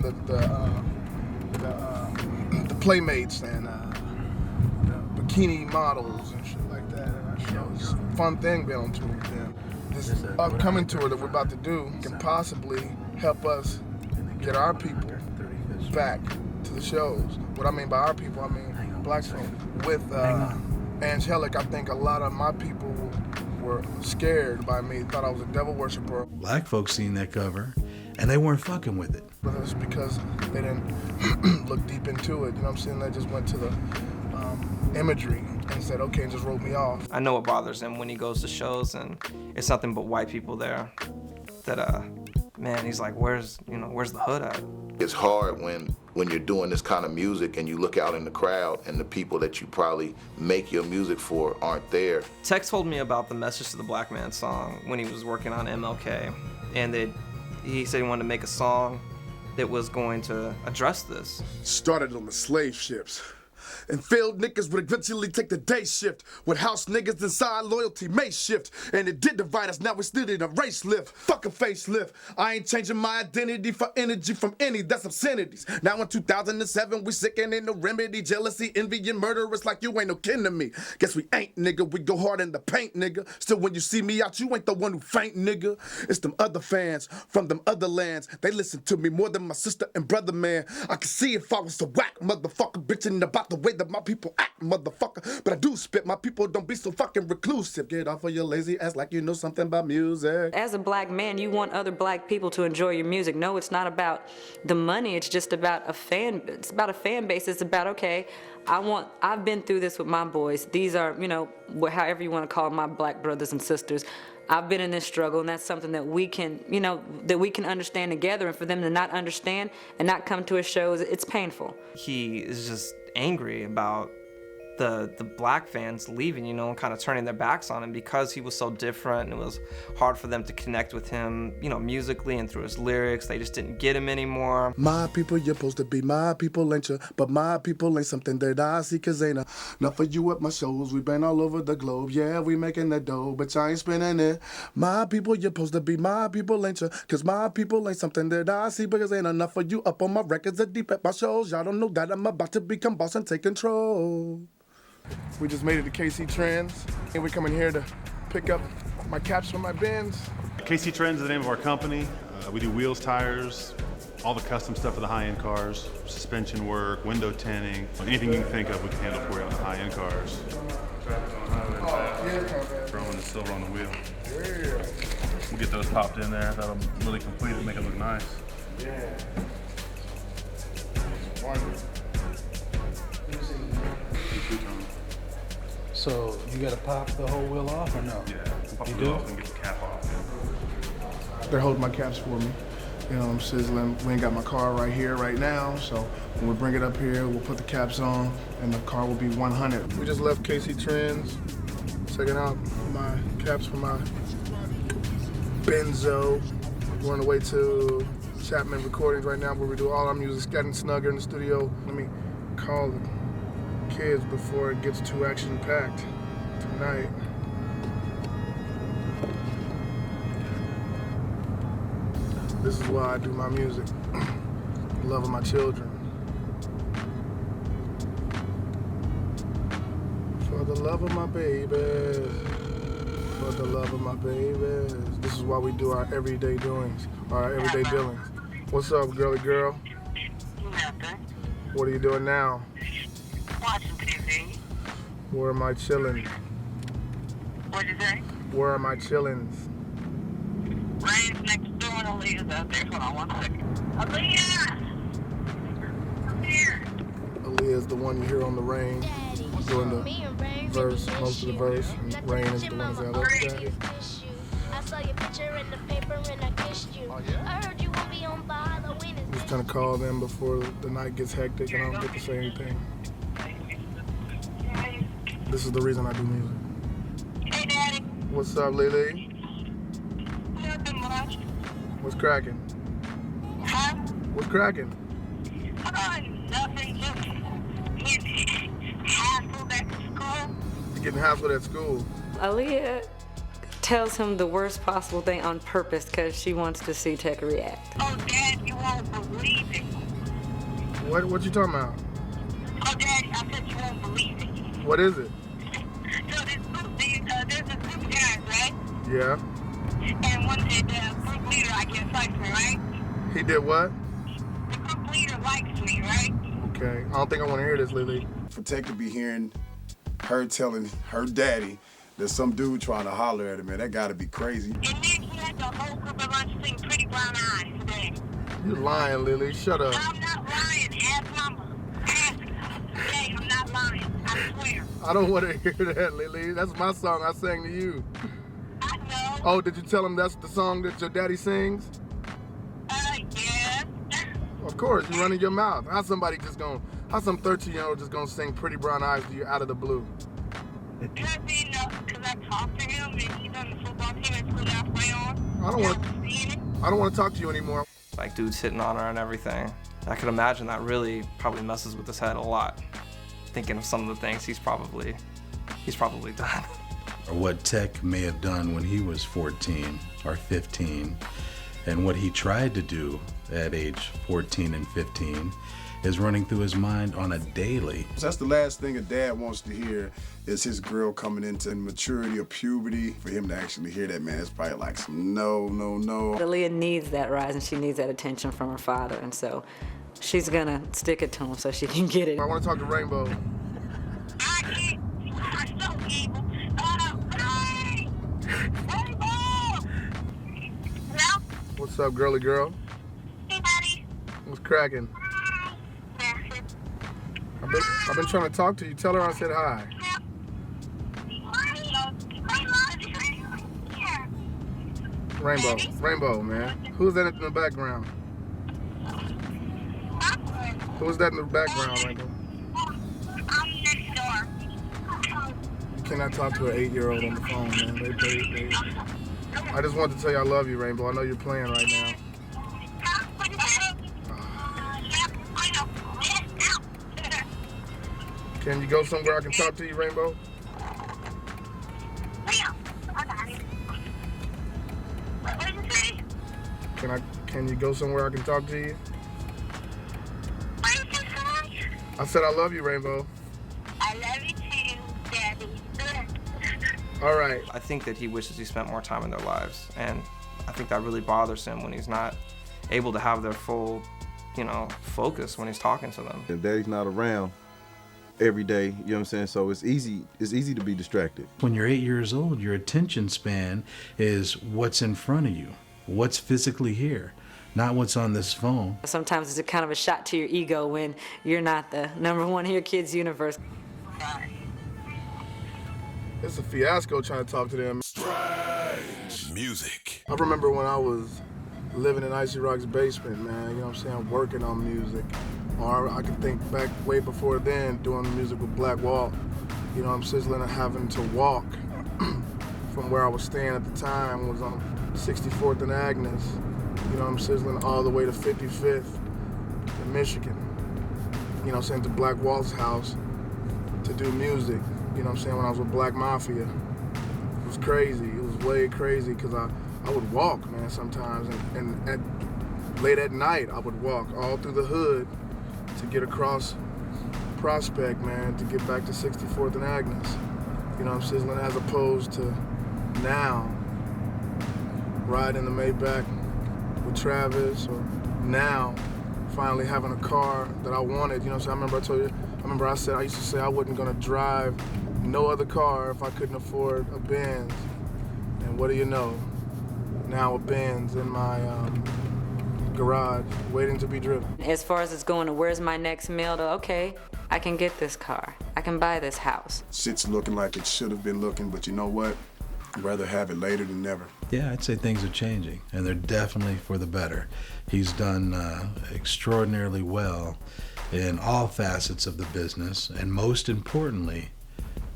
The playmates and the bikini models and shit like that in our show. It's a fun thing being on tour with them. This upcoming tour that we're about to do can possibly help us get our people back to the shows. What I mean by our people, I mean black folk. With Angelic, I think a lot of my people were scared by me, thought I was a devil worshiper. Black folks seen that cover, and they weren't fucking with it. But it was because they didn't look deep into it, you know what I'm saying? They just went to the imagery and said, okay, and just wrote me off. I know what bothers him when he goes to shows and it's nothing but white people there. That man, he's like, where's the hood at? It's hard when you're doing this kind of music and you look out in the crowd and the people that you probably make your music for aren't there. Tex told me about the Message to the Black Man song when he was working on MLK, and he said he wanted to make a song that was going to address this. Started on the slave ships. And failed niggas would eventually take the day shift. With house niggas inside, loyalty may shift. And it did divide us, now we still in a race lift. Fuck a facelift. I ain't changing my identity for energy from any, that's obscenities. Now in 2007, we sick and ain't no remedy. Jealousy, envy, and murder, it's like you ain't no kin to me. Guess we ain't, nigga, we go hard in the paint, nigga. Still when you see me out, you ain't the one who faint, nigga. It's them other fans from them other lands. They listen to me more than my sister and brother, man. I can see if I was a whack motherfucker bitching about the way that my people act, motherfucker. But I do spit, my people don't be so fucking reclusive. Get off of your lazy ass like you know something about music. As a black man, you want other black people to enjoy your music. No, it's not about the money, it's just about it's about a fan base. It's about, okay, I've been through this with my boys. These are, you know, however you want to call them, my black brothers and sisters. I've been in this struggle, and that's something that we can, you know, that we can understand together. And for them to not understand and not come to his shows, it's painful. He is just angry about the black fans leaving, you know, and kind of turning their backs on him because he was so different, and it was hard for them to connect with him, you know, musically and through his lyrics. They just didn't get him anymore. My people, you're supposed to be my people, ain't you? But my people ain't something that I see, cause ain't enough for you at my shows. We been all over the globe, yeah, we making that dough, but y'all ain't spending it. My people, you're supposed to be my people, ain't you? Cause my people ain't something that I see, because ain't enough for you up on my records or deep at my shows. Y'all don't know that I'm about to become boss and take control. We just made it to KC Trends, and we're coming here to pick up my caps from my bins. KC Trends is the name of our company. We do wheels, tires, all the custom stuff for the high-end cars, suspension work, window tinting, anything you can think of we can handle for you on the high-end cars. Throwing the silver on the wheel. Yeah. We'll get those popped in there. That'll really complete it, make it look nice. Yeah. Wonderful. So you gotta pop the whole wheel off or no? Yeah, pop the wheel off and get the cap off. They're holding my caps for me. You know, I'm sizzling. We ain't got my car right here, right now, so when we bring it up here, we'll put the caps on, and the car will be 100. We just left KC Trends, checking out my caps for my Benzo. We're on the way to Chapman Recordings right now, where we do all our music. It's getting snugger in the studio. Let me call the kids before it gets too action-packed tonight. This is why I do my music. Love of my children. the love of my babies. For the love of my babies. This is why we do our everyday doings, our everyday dealings. What's up, girly girl? Nothing. What are you doing now? Watching TV. Where am I chilling? What'd you say? Where are my chillings? Rain's next door and Aaliyah's out there. Hold on 1 second. Aaliyah! Come here. Aaliyah is the one you hear on the Rain doing the verse, most of the verse. And Rain is the one that's out there. Daddy. I saw your picture in the paper and I kissed you. I heard you won't be on by Halloween. I'm just trying to call them before the night gets hectic and I don't get to say anything. This is the reason I do music. Hey, Daddy. What's up, Lily? Nothing much. What's cracking? Huh? What's cracking? Nothing. Just getting hassled at school. You're getting hassled at school. Aaliyah tells him the worst possible thing on purpose because she wants to see Tech react. Oh, Dad, you won't believe it. What you talking about? Oh, Dad, I said you won't believe it. What is it? So there's this group of guys, right? Yeah. And one did the group leader, I guess, likes me, right? He did what? The group leader likes me, right? Okay. I don't think I want to hear this, Lily. For Tech to be hearing her telling her daddy there's some dude trying to holler at him, man, that gotta be crazy. And then he had the whole group of us sing Pretty Brown Eyes today. You lying, Lily. Shut up. I'm not lying. Ask Mama. Ask her. Hey, I'm not lying. I swear. I don't want to hear that, Lily. That's my song I sang to you. I know. Oh, did you tell him that's the song that your daddy sings? Yeah. Of course, you're running your mouth. How some 13-year-old just gonna sing Pretty Brown Eyes to you out of the blue? Because I talked to him and he's on the football team at school that I play on. I don't want to talk to you anymore. Like dudes hitting on her and everything. I could imagine that really probably messes with his head a lot. Thinking of some of the things he's probably done. Or what Tech may have done when he was 14 or 15, and what he tried to do at age 14 and 15 is running through his mind on a daily. So that's the last thing a dad wants to hear is his girl coming into maturity or puberty. For him to actually hear that, man, it's probably like some no. Aaliyah needs that rise and she needs that attention from her father, and so she's gonna stick it to him so she can get it. I want to talk to Rainbow. I can't. You are so evil. Hey! Rainbow! Hello? What's up, girly girl? Hey, buddy. What's cracking? I've been trying to talk to you. Tell her I said hi. Rainbow, man. Who's that in the background? Who's that in the background, Rainbow? I'm next door. You cannot talk to an 8-year-old on the phone, man. They. I just wanted to tell you I love you, Rainbow. I know you're playing right now. Can you go somewhere I can talk to you, Rainbow? Can you go somewhere I can talk to you? I said I love you, Rainbow. I love you too, Daddy. All right. I think that he wishes he spent more time in their lives, and I think that really bothers him when he's not able to have their full, focus when he's talking to them. If daddy's not around every day, you know what I'm saying? So it's easy to be distracted. When you're 8 years old, your attention span is what's in front of you, what's physically here, not what's on this phone. Sometimes it's a kind of a shot to your ego when you're not the number one in your kid's universe. It's a fiasco trying to talk to them. Strange music. I remember when I was living in Icy Rock's basement, man, you know what I'm saying, working on music. Or I can think back way before then, doing music with Black Walt. You know, I'm sizzling and having to walk from where I was staying at the time, was on 64th and Agnes. You know, I'm sizzling all the way to 55th in Michigan. You know what I'm saying, to Black Walt's house to do music. You know what I'm saying, when I was with Black Mafia. It was crazy. It was way crazy because I would walk, man, sometimes. And late at night, I would walk all through the hood to get across Prospect, man, to get back to 64th and Agnes. You know what I'm sizzling, as opposed to now riding the Maybach with Travis, or now finally having a car that I wanted. You know what I'm saying? I remember I used to say I wasn't gonna drive no other car if I couldn't afford a Benz. And what do you know? Now a Benz in my garage, waiting to be driven. As far as it's going to where's my next meal, to okay, I can get this car, I can buy this house. Shit's looking like it should have been looking, but you know what? I'd rather have it later than never. Yeah, I'd say things are changing, and they're definitely for the better. He's done extraordinarily well in all facets of the business, and most importantly,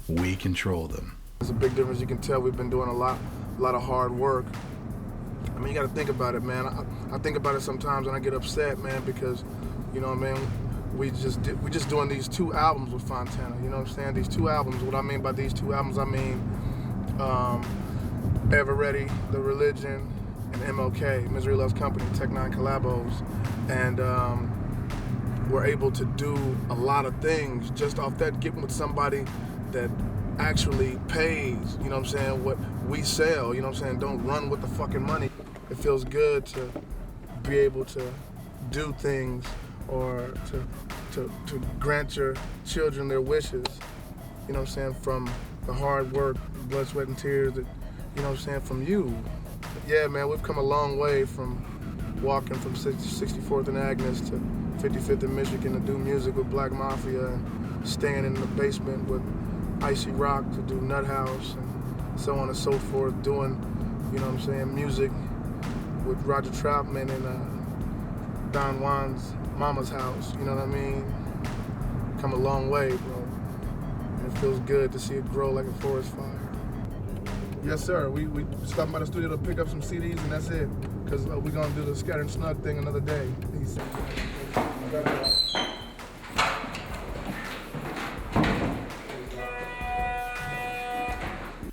we control them. There's a big difference. You can tell we've been doing a lot of hard work. I mean, you got to think about it, man. I think about it sometimes, and I get upset, man, because, you know what I mean, we just doing these 2 albums with Fontana. You know what I'm saying? These 2 albums. What I mean by these 2 albums, I mean Ever Ready, The Religion, and MLK, Misery Loves Company, N9ne collabos, and we're able to do a lot of things just off that, getting with somebody that actually pays, you know what I'm saying, what we sell, you know what I'm saying, don't run with the fucking money. It feels good to be able to do things, or to grant your children their wishes, you know what I'm saying, from the hard work, blood, sweat, and tears that, you know what I'm saying, from you. Yeah, man, we've come a long way from walking from 64th and Agnes to 55th and Michigan to do music with Black Mafia, and staying in the basement with Icy Rock to do Nut House, and so on and so forth, doing, you know what I'm saying, music with Roger Troutman and Don Juan's Mama's House, you know what I mean? Come a long way, bro. And it feels good to see it grow like a forest fire. Yes, sir. We stopped by the studio to pick up some CDs, and that's it. Because we're going to do the Scatter and Snug thing another day.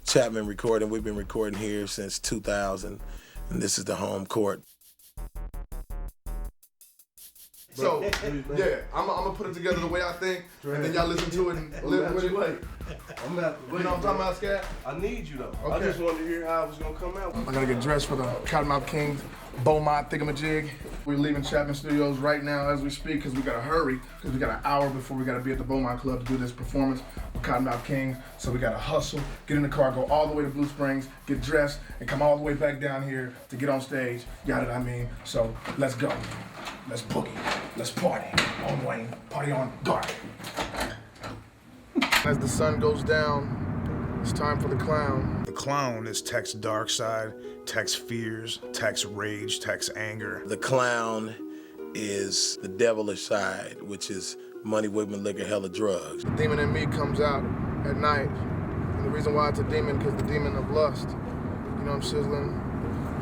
Chapman recording. We've been recording here since 2000, and this is the home court. So, yeah, I'm gonna put it together the way I think, and then y'all listen to it and live with it. I'm about to, you know what I'm talking about, Scat? I need you though. Okay. I just wanted to hear how it was gonna come out. I gotta get dressed for the Cottonmouth Kings Beaumont thingamajig. We're leaving Chapman Studios right now as we speak, because we gotta hurry, because we got an hour before we gotta be at the Beaumont Club to do this performance with Cottonmouth Kings. So we gotta hustle, get in the car, go all the way to Blue Springs, get dressed, and come all the way back down here to get on stage. Yada what I mean. So let's go. Let's boogie. Let's party. On Wayne. Party on dark. As the sun goes down, it's time for the clown. The clown is Tech's dark side, Tech's fears, Tech's rage, Tech's anger. The clown is the devilish side, which is money, women, liquor, hella drugs. The demon in me comes out at night. And the reason why it's a demon, because the demon of lust. You know what I'm sizzling?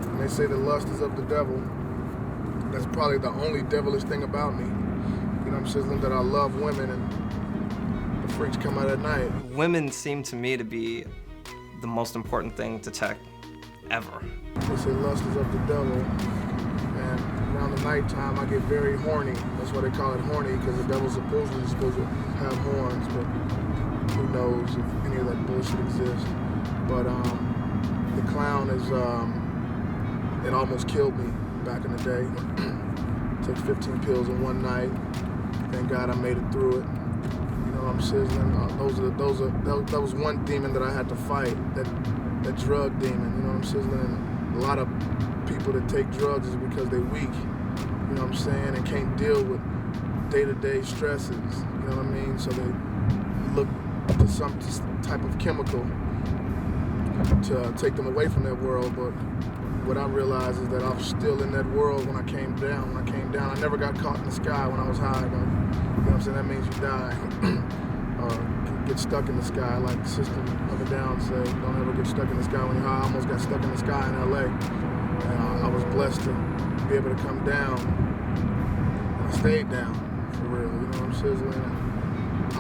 And they say that lust is of the devil. That's probably the only devilish thing about me. You know what I'm sizzling? That I love women, and the freaks come out at night. Women seem to me to be the most important thing to Tech ever. They say lust is of the devil, and around the nighttime I get very horny. That's why they call it horny, because the devil's supposedly supposed to have horns, but who knows if any of that bullshit exists. But the clown is, it almost killed me back in the day. Took 15 pills in one night. Thank God I made it through it. You know, I'm sizzling. That was one demon that I had to fight, that drug demon. You know what I'm sizzling? And a lot of people that take drugs is because they're weak. You know what I'm saying? And can't deal with day-to-day stresses. You know what I mean? So they look to some type of chemical to take them away from that world. But what I realized is that I was still in that world when I came down. I never got caught in the sky when I was high, though. You know what I'm saying? That means you die. Or get stuck in the sky, like System of a Down said. Don't ever get stuck in the sky when you're high. I almost got stuck in the sky in LA. And I was blessed to be able to come down. And I stayed down, for real. You know what I'm sizzling? And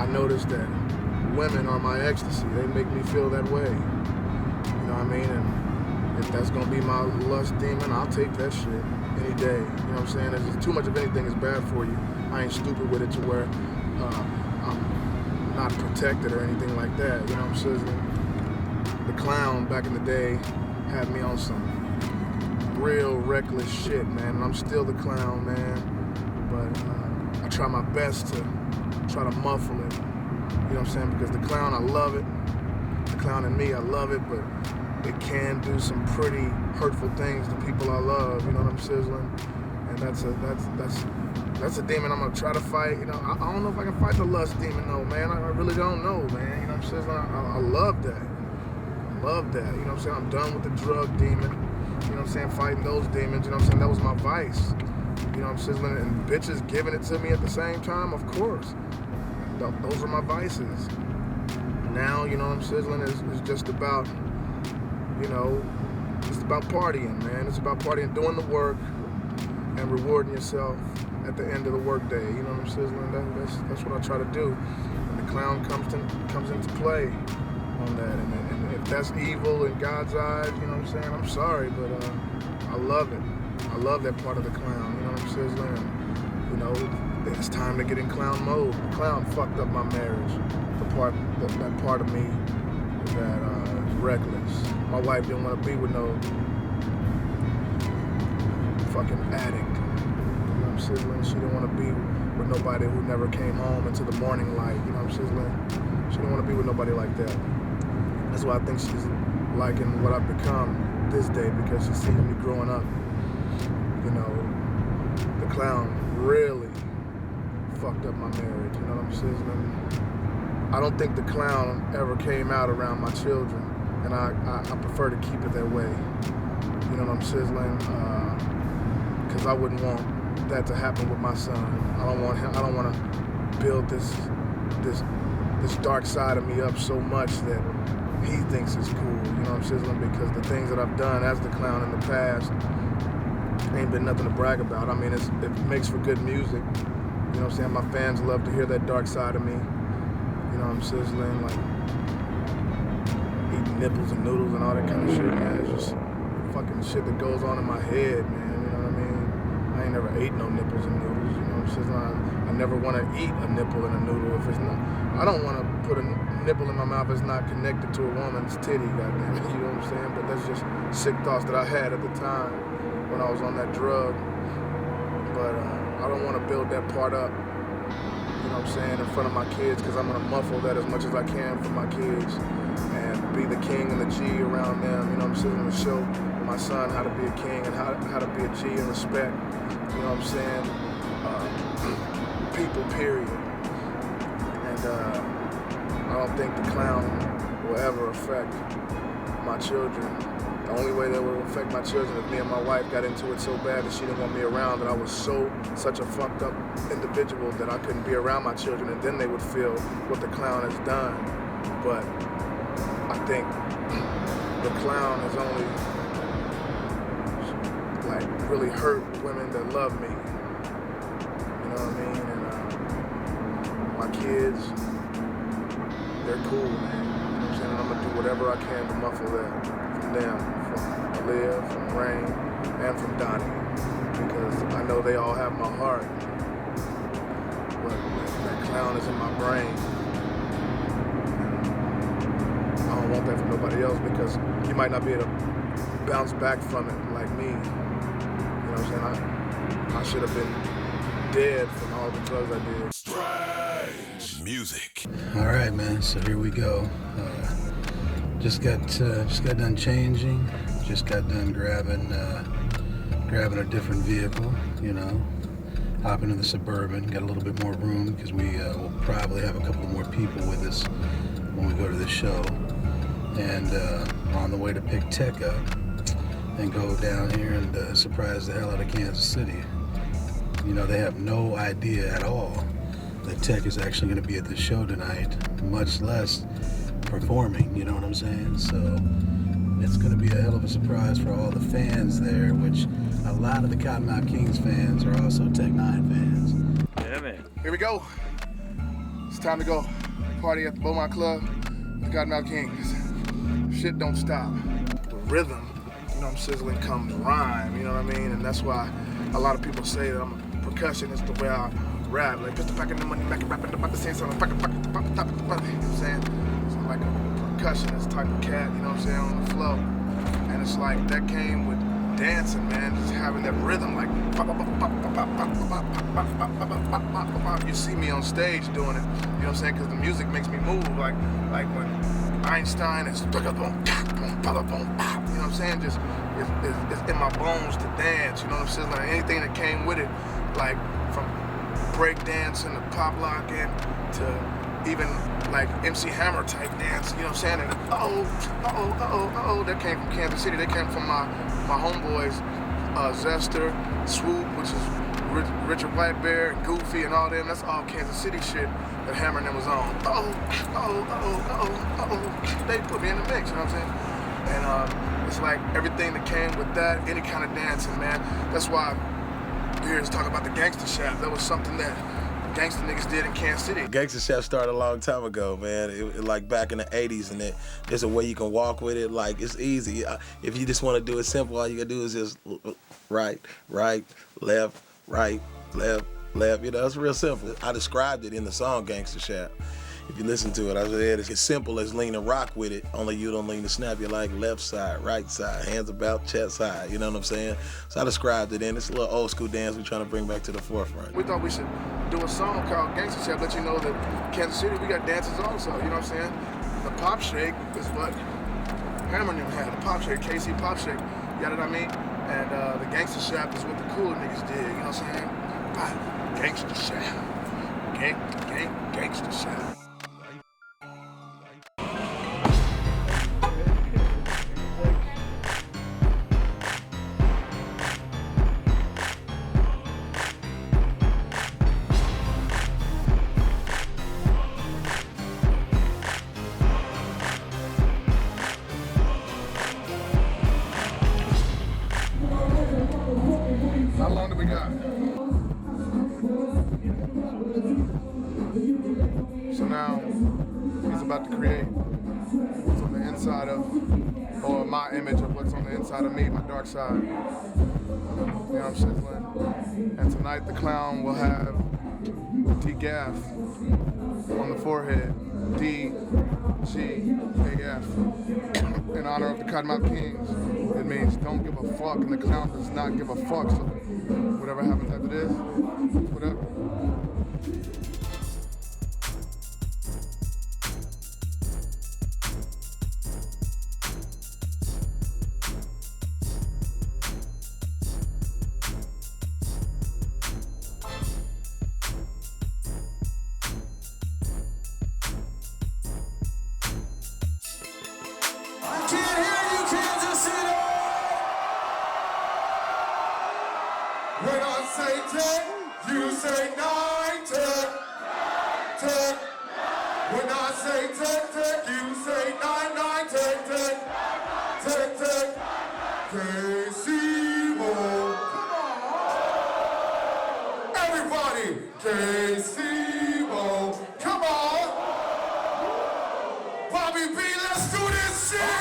I noticed that women are my ecstasy. They make me feel that way. You know what I mean? And if that's gonna be my lust demon, I'll take that shit any day. You know what I'm saying? It's just too much of anything is bad for you. I ain't stupid with it to where I'm not protected or anything like that. You know what I'm saying? the Clown back in the day had me on some real reckless shit, man. And I'm still the Clown, man. But I try my best to try to muffle it. You know what I'm saying? Because the Clown, I love it. The Clown in me, I love it, but it can do some pretty hurtful things to people I love. You know what I'm sizzling? And that's a demon I'm gonna try to fight. You know, I don't know if I can fight the lust demon though, man. I really don't know, man. You know what I'm sizzling? I love that. I love that. You know what I'm saying? I'm done with the drug demon. You know what I'm saying? Fighting those demons. You know what I'm saying? That was my vice. You know what I'm sizzling? And bitches giving it to me at the same time, of course. Those are my vices. Now, you know what I'm sizzling, is just about, you know, it's about partying, man. It's about partying, doing the work, and rewarding yourself at the end of the workday. You know what I'm sizzling? That's what I try to do. And the Clown comes into play on that. And if that's evil in God's eyes, you know what I'm saying? I'm sorry, but I love it. I love that part of the Clown. You know what I'm sizzling? You know, it's time to get in Clown mode. The Clown fucked up my marriage. That part of me that is reckless. My wife didn't want to be with no fucking addict. You know what I'm sizzling? She didn't want to be with nobody who never came home into the morning light. You know what I'm sizzling? She didn't want to be with nobody like that. That's why I think she's liking what I've become this day, because she's seen me growing up. You know, the Clown really fucked up my marriage. You know what I'm sizzling? I don't think the Clown ever came out around my children, and I prefer to keep it that way. You know what I'm sizzling? Because I wouldn't want that to happen with my son. I don't want to build this dark side of me up so much that he thinks it's cool. You know what I'm sizzling? Because the things that I've done as the Clown in the past ain't been nothing to brag about. I mean, it makes for good music. You know what I'm saying? My fans love to hear that dark side of me. You know what I'm sizzling? Like, eating nipples and noodles and all that kind of shit, man. It's just fucking shit that goes on in my head, man. You know what I mean? I ain't never ate no nipples and noodles. You know what I'm sizzling? I never want to eat a nipple and a noodle if it's not. I don't want to put a nipple in my mouth that's not connected to a woman's titty, goddamn it. You know what I'm saying? But that's just sick thoughts that I had at the time when I was on that drug. But I don't want to build that part up, you know what I'm saying, in front of my kids, because I'm going to muffle that as much as I can for my kids and be the king and the G around them. You know what I'm saying? To show my son how to be a king and how to be a G and respect, you know what I'm saying, people, period. And I don't think the Clown will ever affect my children. The only way that would affect my children is me and my wife got into it so bad that she didn't want me around, that I was such a fucked up individual that I couldn't be around my children, and then they would feel what the Clown has done. But I think the Clown has only like really hurt women that love me. You know what I mean? And my kids, they're cool, man. You know what I'm saying? And I'm gonna do whatever I can to muffle that from them. From Aaliyah, from Rain, and from Donnie, because I know they all have my heart, but that Clown is in my brain. I don't want that for nobody else, because you might not be able to bounce back from it like me. You know what I'm saying? I should have been dead from all the drugs I did. Strange music. All right, man. So here we go. Just got done changing. Just got done grabbing a different vehicle. You know, hop into the Suburban. Got a little bit more room because we will probably have a couple more people with us when we go to the show. And on the way to pick Tech up and go down here and surprise the hell out of Kansas City. You know, they have no idea at all that Tech is actually going to be at the show tonight, much less performing, you know what I'm saying? So it's going to be a hell of a surprise for all the fans there, which a lot of the Cottonmouth Kings fans are also N9ne fans. Yeah, man. Here we go. It's time to go party at the Beaumont Club, the Cottonmouth Kings. Shit don't stop. The rhythm, you know what I'm sizzling, comes rhyme, you know what I mean? And that's why a lot of people say that I'm a percussionist, the way I rap, like pistol packing the money, making rapping about the same sound, you know what I'm saying? Like percussionist type of cat, you know what I'm saying, on the flow. And it's like, that came with dancing, man, just having that rhythm, like, you see me on stage doing it, you know what I'm saying, because the music makes me move, like when Einstein is, you know what I'm saying, just, it's in my bones to dance, you know what I'm saying, like anything that came with it, like from break dancing to pop locking to even like MC Hammer type dance, you know what I'm saying, and that came from Kansas City, they came from my homeboys, Zester, Swoop, which is Richard Whitebear, and Goofy and all them, that's all Kansas City shit that Hammer and them was on. They put me in the mix, you know what I'm saying? And it's like everything that came with that, any kind of dancing, man. That's why we here to talk about the Gangsta Shaft. That was something that gangsta niggas did in Kansas City. Gangsta Chef started a long time ago, man. It like back in the 80s, and there's a way you can walk with it. Like, it's easy. If you just want to do it simple, all you gotta do is just right, left, right, left. You know, it's real simple. I described it in the song Gangsta Chef. If you listen to it, I said it's as simple as lean and rock with it, only you don't lean to snap. You're like left side, right side, hands about, chest high, you know what I'm saying? So I described it in. It's a little old school dance we're trying to bring back to the forefront. We thought we should do a song called Gangsta Chef, let you know that Kansas City, we got dances also, you know what I'm saying? The Pop Shake is what Hammer and them had, the Pop Shake, KC Pop Shake, you know what I mean? And the Gangsta Chef is what the cool niggas did, you know what I'm saying? Gangsta Chef, Gangsta Chef. How long do we got? So now, he's about to create what's on the inside of, or my image of what's on the inside of me, my dark side. You know what I'm saying? And tonight the clown will have D-Gaff on the forehead. D-G-A-F. In honor of the Cottonmouth Kings. It means don't give a fuck, and the clown does not give a fuck. So whatever happens after this, whatever. When I say 10, you say 9, 10, 10. When I say 10, 10, you say 9, 9, 10, 10, 10, 10. KC-Mo. Everybody, KC-Mo. Come on. Bobby B, let's do this shit.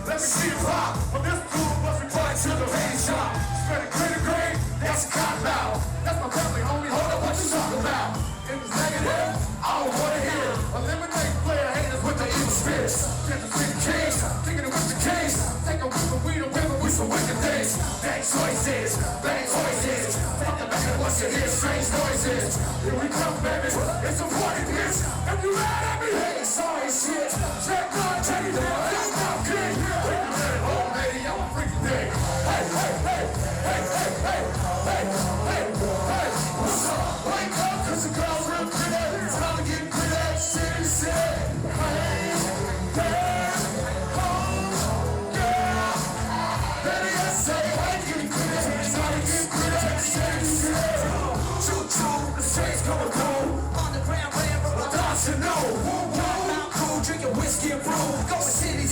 Let me see it pop. Well, this dude must be going to the main shop. Spending gritty grade, that's a cop now. That's my family, homie. Hold up, what you talking about? If it's negative, I don't want to hear. Eliminate player haters with the evil spirits. Get the big case, thinking it was the case. Take a whiff of weed and whip it with some wicked things. Bad choices, bad choices. Fuck the back of once you hear strange noises. Here we come, baby. It's a party, bitch. If you mad at me, hey, sorry, shit. Check on, take it down. I'm king. Old lady, I'm a freaking thing. Hey, hey, hey, hey, hey, hey, hey, hey, hey. What's up? Wake up, cause the girl's real pretty. Time to get pretty. City, city. Hey, hey, home, girl. Baby, I say, hey, get pretty. Time to get pretty. City, city. Choo-choo, the train's coming cool. Underground railroad, don't you know? Cool, drink your whiskey and brew. Go to city.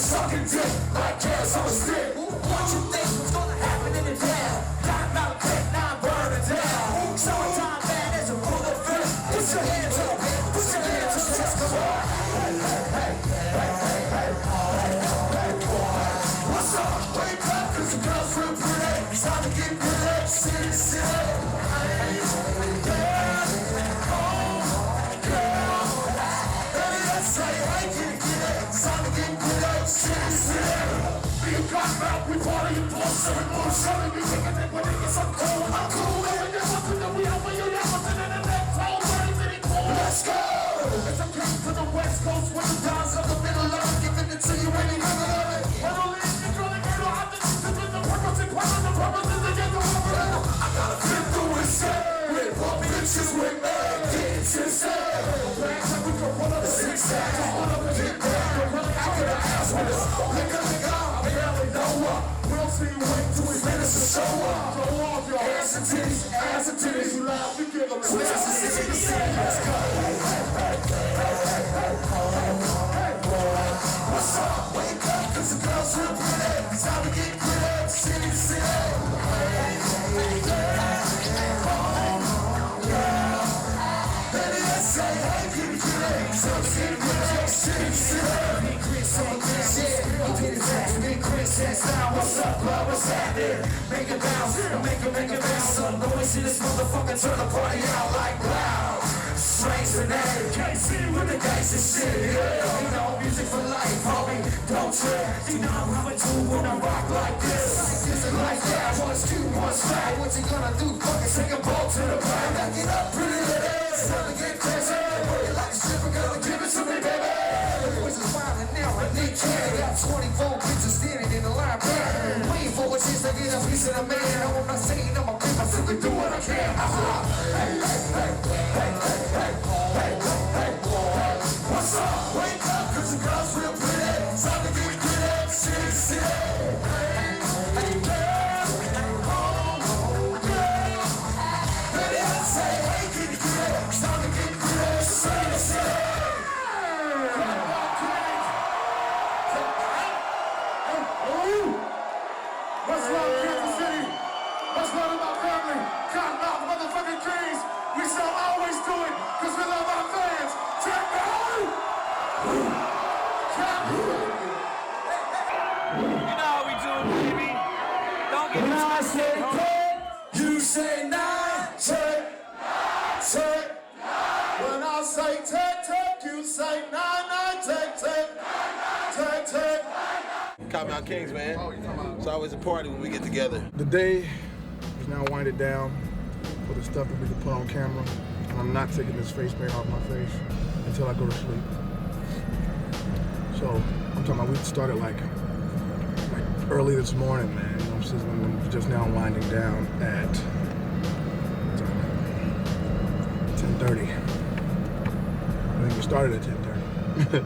sucking dick like gas on a stick. What you think was gonna happen in the town? Cotton out quick, now burn it down. Summertime man is a full of fish. Put your hands up, put your hands up, just come on. What's up? Wake up, cause the girls real pretty. It's time to get good, city, city. We party in Boston, more showing me taking it when it gets up cold. I'm cool, and there's something that we have when you're never to the next hole, let's go! As I came to the West Coast with the downs of the middle of it, giving it to you any minute of it. When only if you're drilling, you don't have to use it with the purpose and power, the purpose is to get the rubber. I gotta flip through and say, with more bitches with me, get inside. Bags that we can run up the 6 sacks, hold up and get back, we're running out of the ass with us. Nigga, I barely know what. We'll see you wait 2 minutes to show up. Show off your ass and titties, you laugh, we give them a chance. Let's go. What's up? Wake up, cause the girls real pretty. It's time to get good, city to city. Baby, let's say, hey, kitty, kitty. So city, city to city. Big Chris, now what's up, love, what's happening? Make it bounce, make it bounce. Some noise in this motherfucker, turn the party out like loud. Strange today, can't see with the gangsta shit, yeah. You know, music for life, homie, don't trip. You know how I do when I rock like this. This is like that, one's cute, one's fat. What you gonna do, fucking take a ball to the back. Back it up, pretty lady, it's time to get crazy. Work it like a stripper, girl, give it to me, baby. The boys is smiling now, I need candy. Got 24 bitches standing in the line, man. Waiting for a chance to get a piece of the man. No, I'm not saying I'm a pimp, I simply do what I can. What's up? Wake up, cause the girls real pretty. Time to get good, city, city. Hey, girl, baby, I say, hey, kitty, kitty. It's time to get good, city, city. What's wrong, Kansas City? What's wrong with my family? Cottonmouth motherfucking kings. We shall always do it, cause we love our fans. Check me out! You know how we do it, baby. Don't get when I say 10, you say 9, check, check. When I say take, you say 9, take. Cottonmouth Kings, man. It's always a party when we get together. The day is now winded down for the stuff that we can put on camera. And I'm not taking this face paint off my face until I go to sleep. So I'm talking about we started like early this morning, man. You know, I'm just now winding down at 10:30. I think we started at 10:30.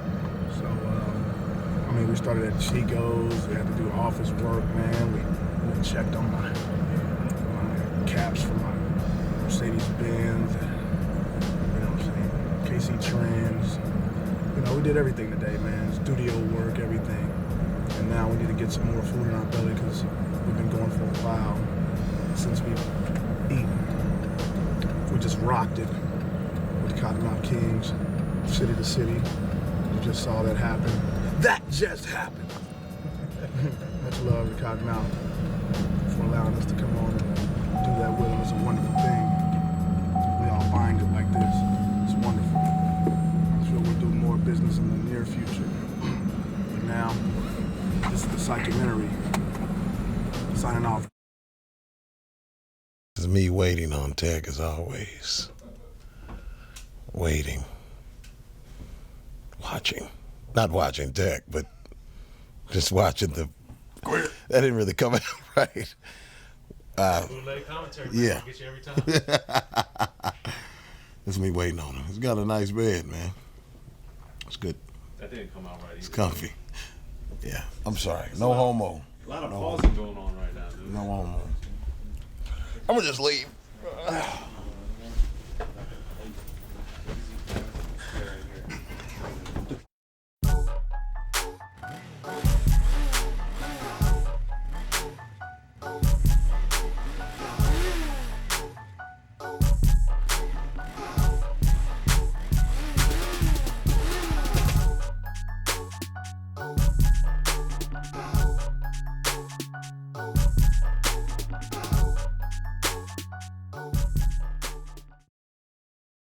We started at Chico's. We had to do office work, man. We checked on my caps for my Mercedes-Benz, you know what I'm saying, KC Trends. You know, we did everything today, man. Studio work, everything. And now we need to get some more food in our belly because we've been going for a while since we've eaten. We just rocked it with the Cottonmouth Kings, city to city. You just saw that happen. That just happened. Much love to Cottonmouth for allowing us to come on and do that with them. It's a wonderful thing. We all bind it like this. It's wonderful. I'm sure we'll do more business in the near future. But now, this is the Psychumentary. Signing off. It's me waiting on Tech as always. Waiting. Watching. Not watching Tech, but just watching the. That didn't really come out right. Bootleg commentary, man. Yeah. Get you every time. It's me waiting on him. He's got a nice bed, man. It's good. That didn't come out right either. It's comfy. Yeah. I'm sorry. No homo. A lot of pausing going on right now, dude. No homo. I'm gonna just leave.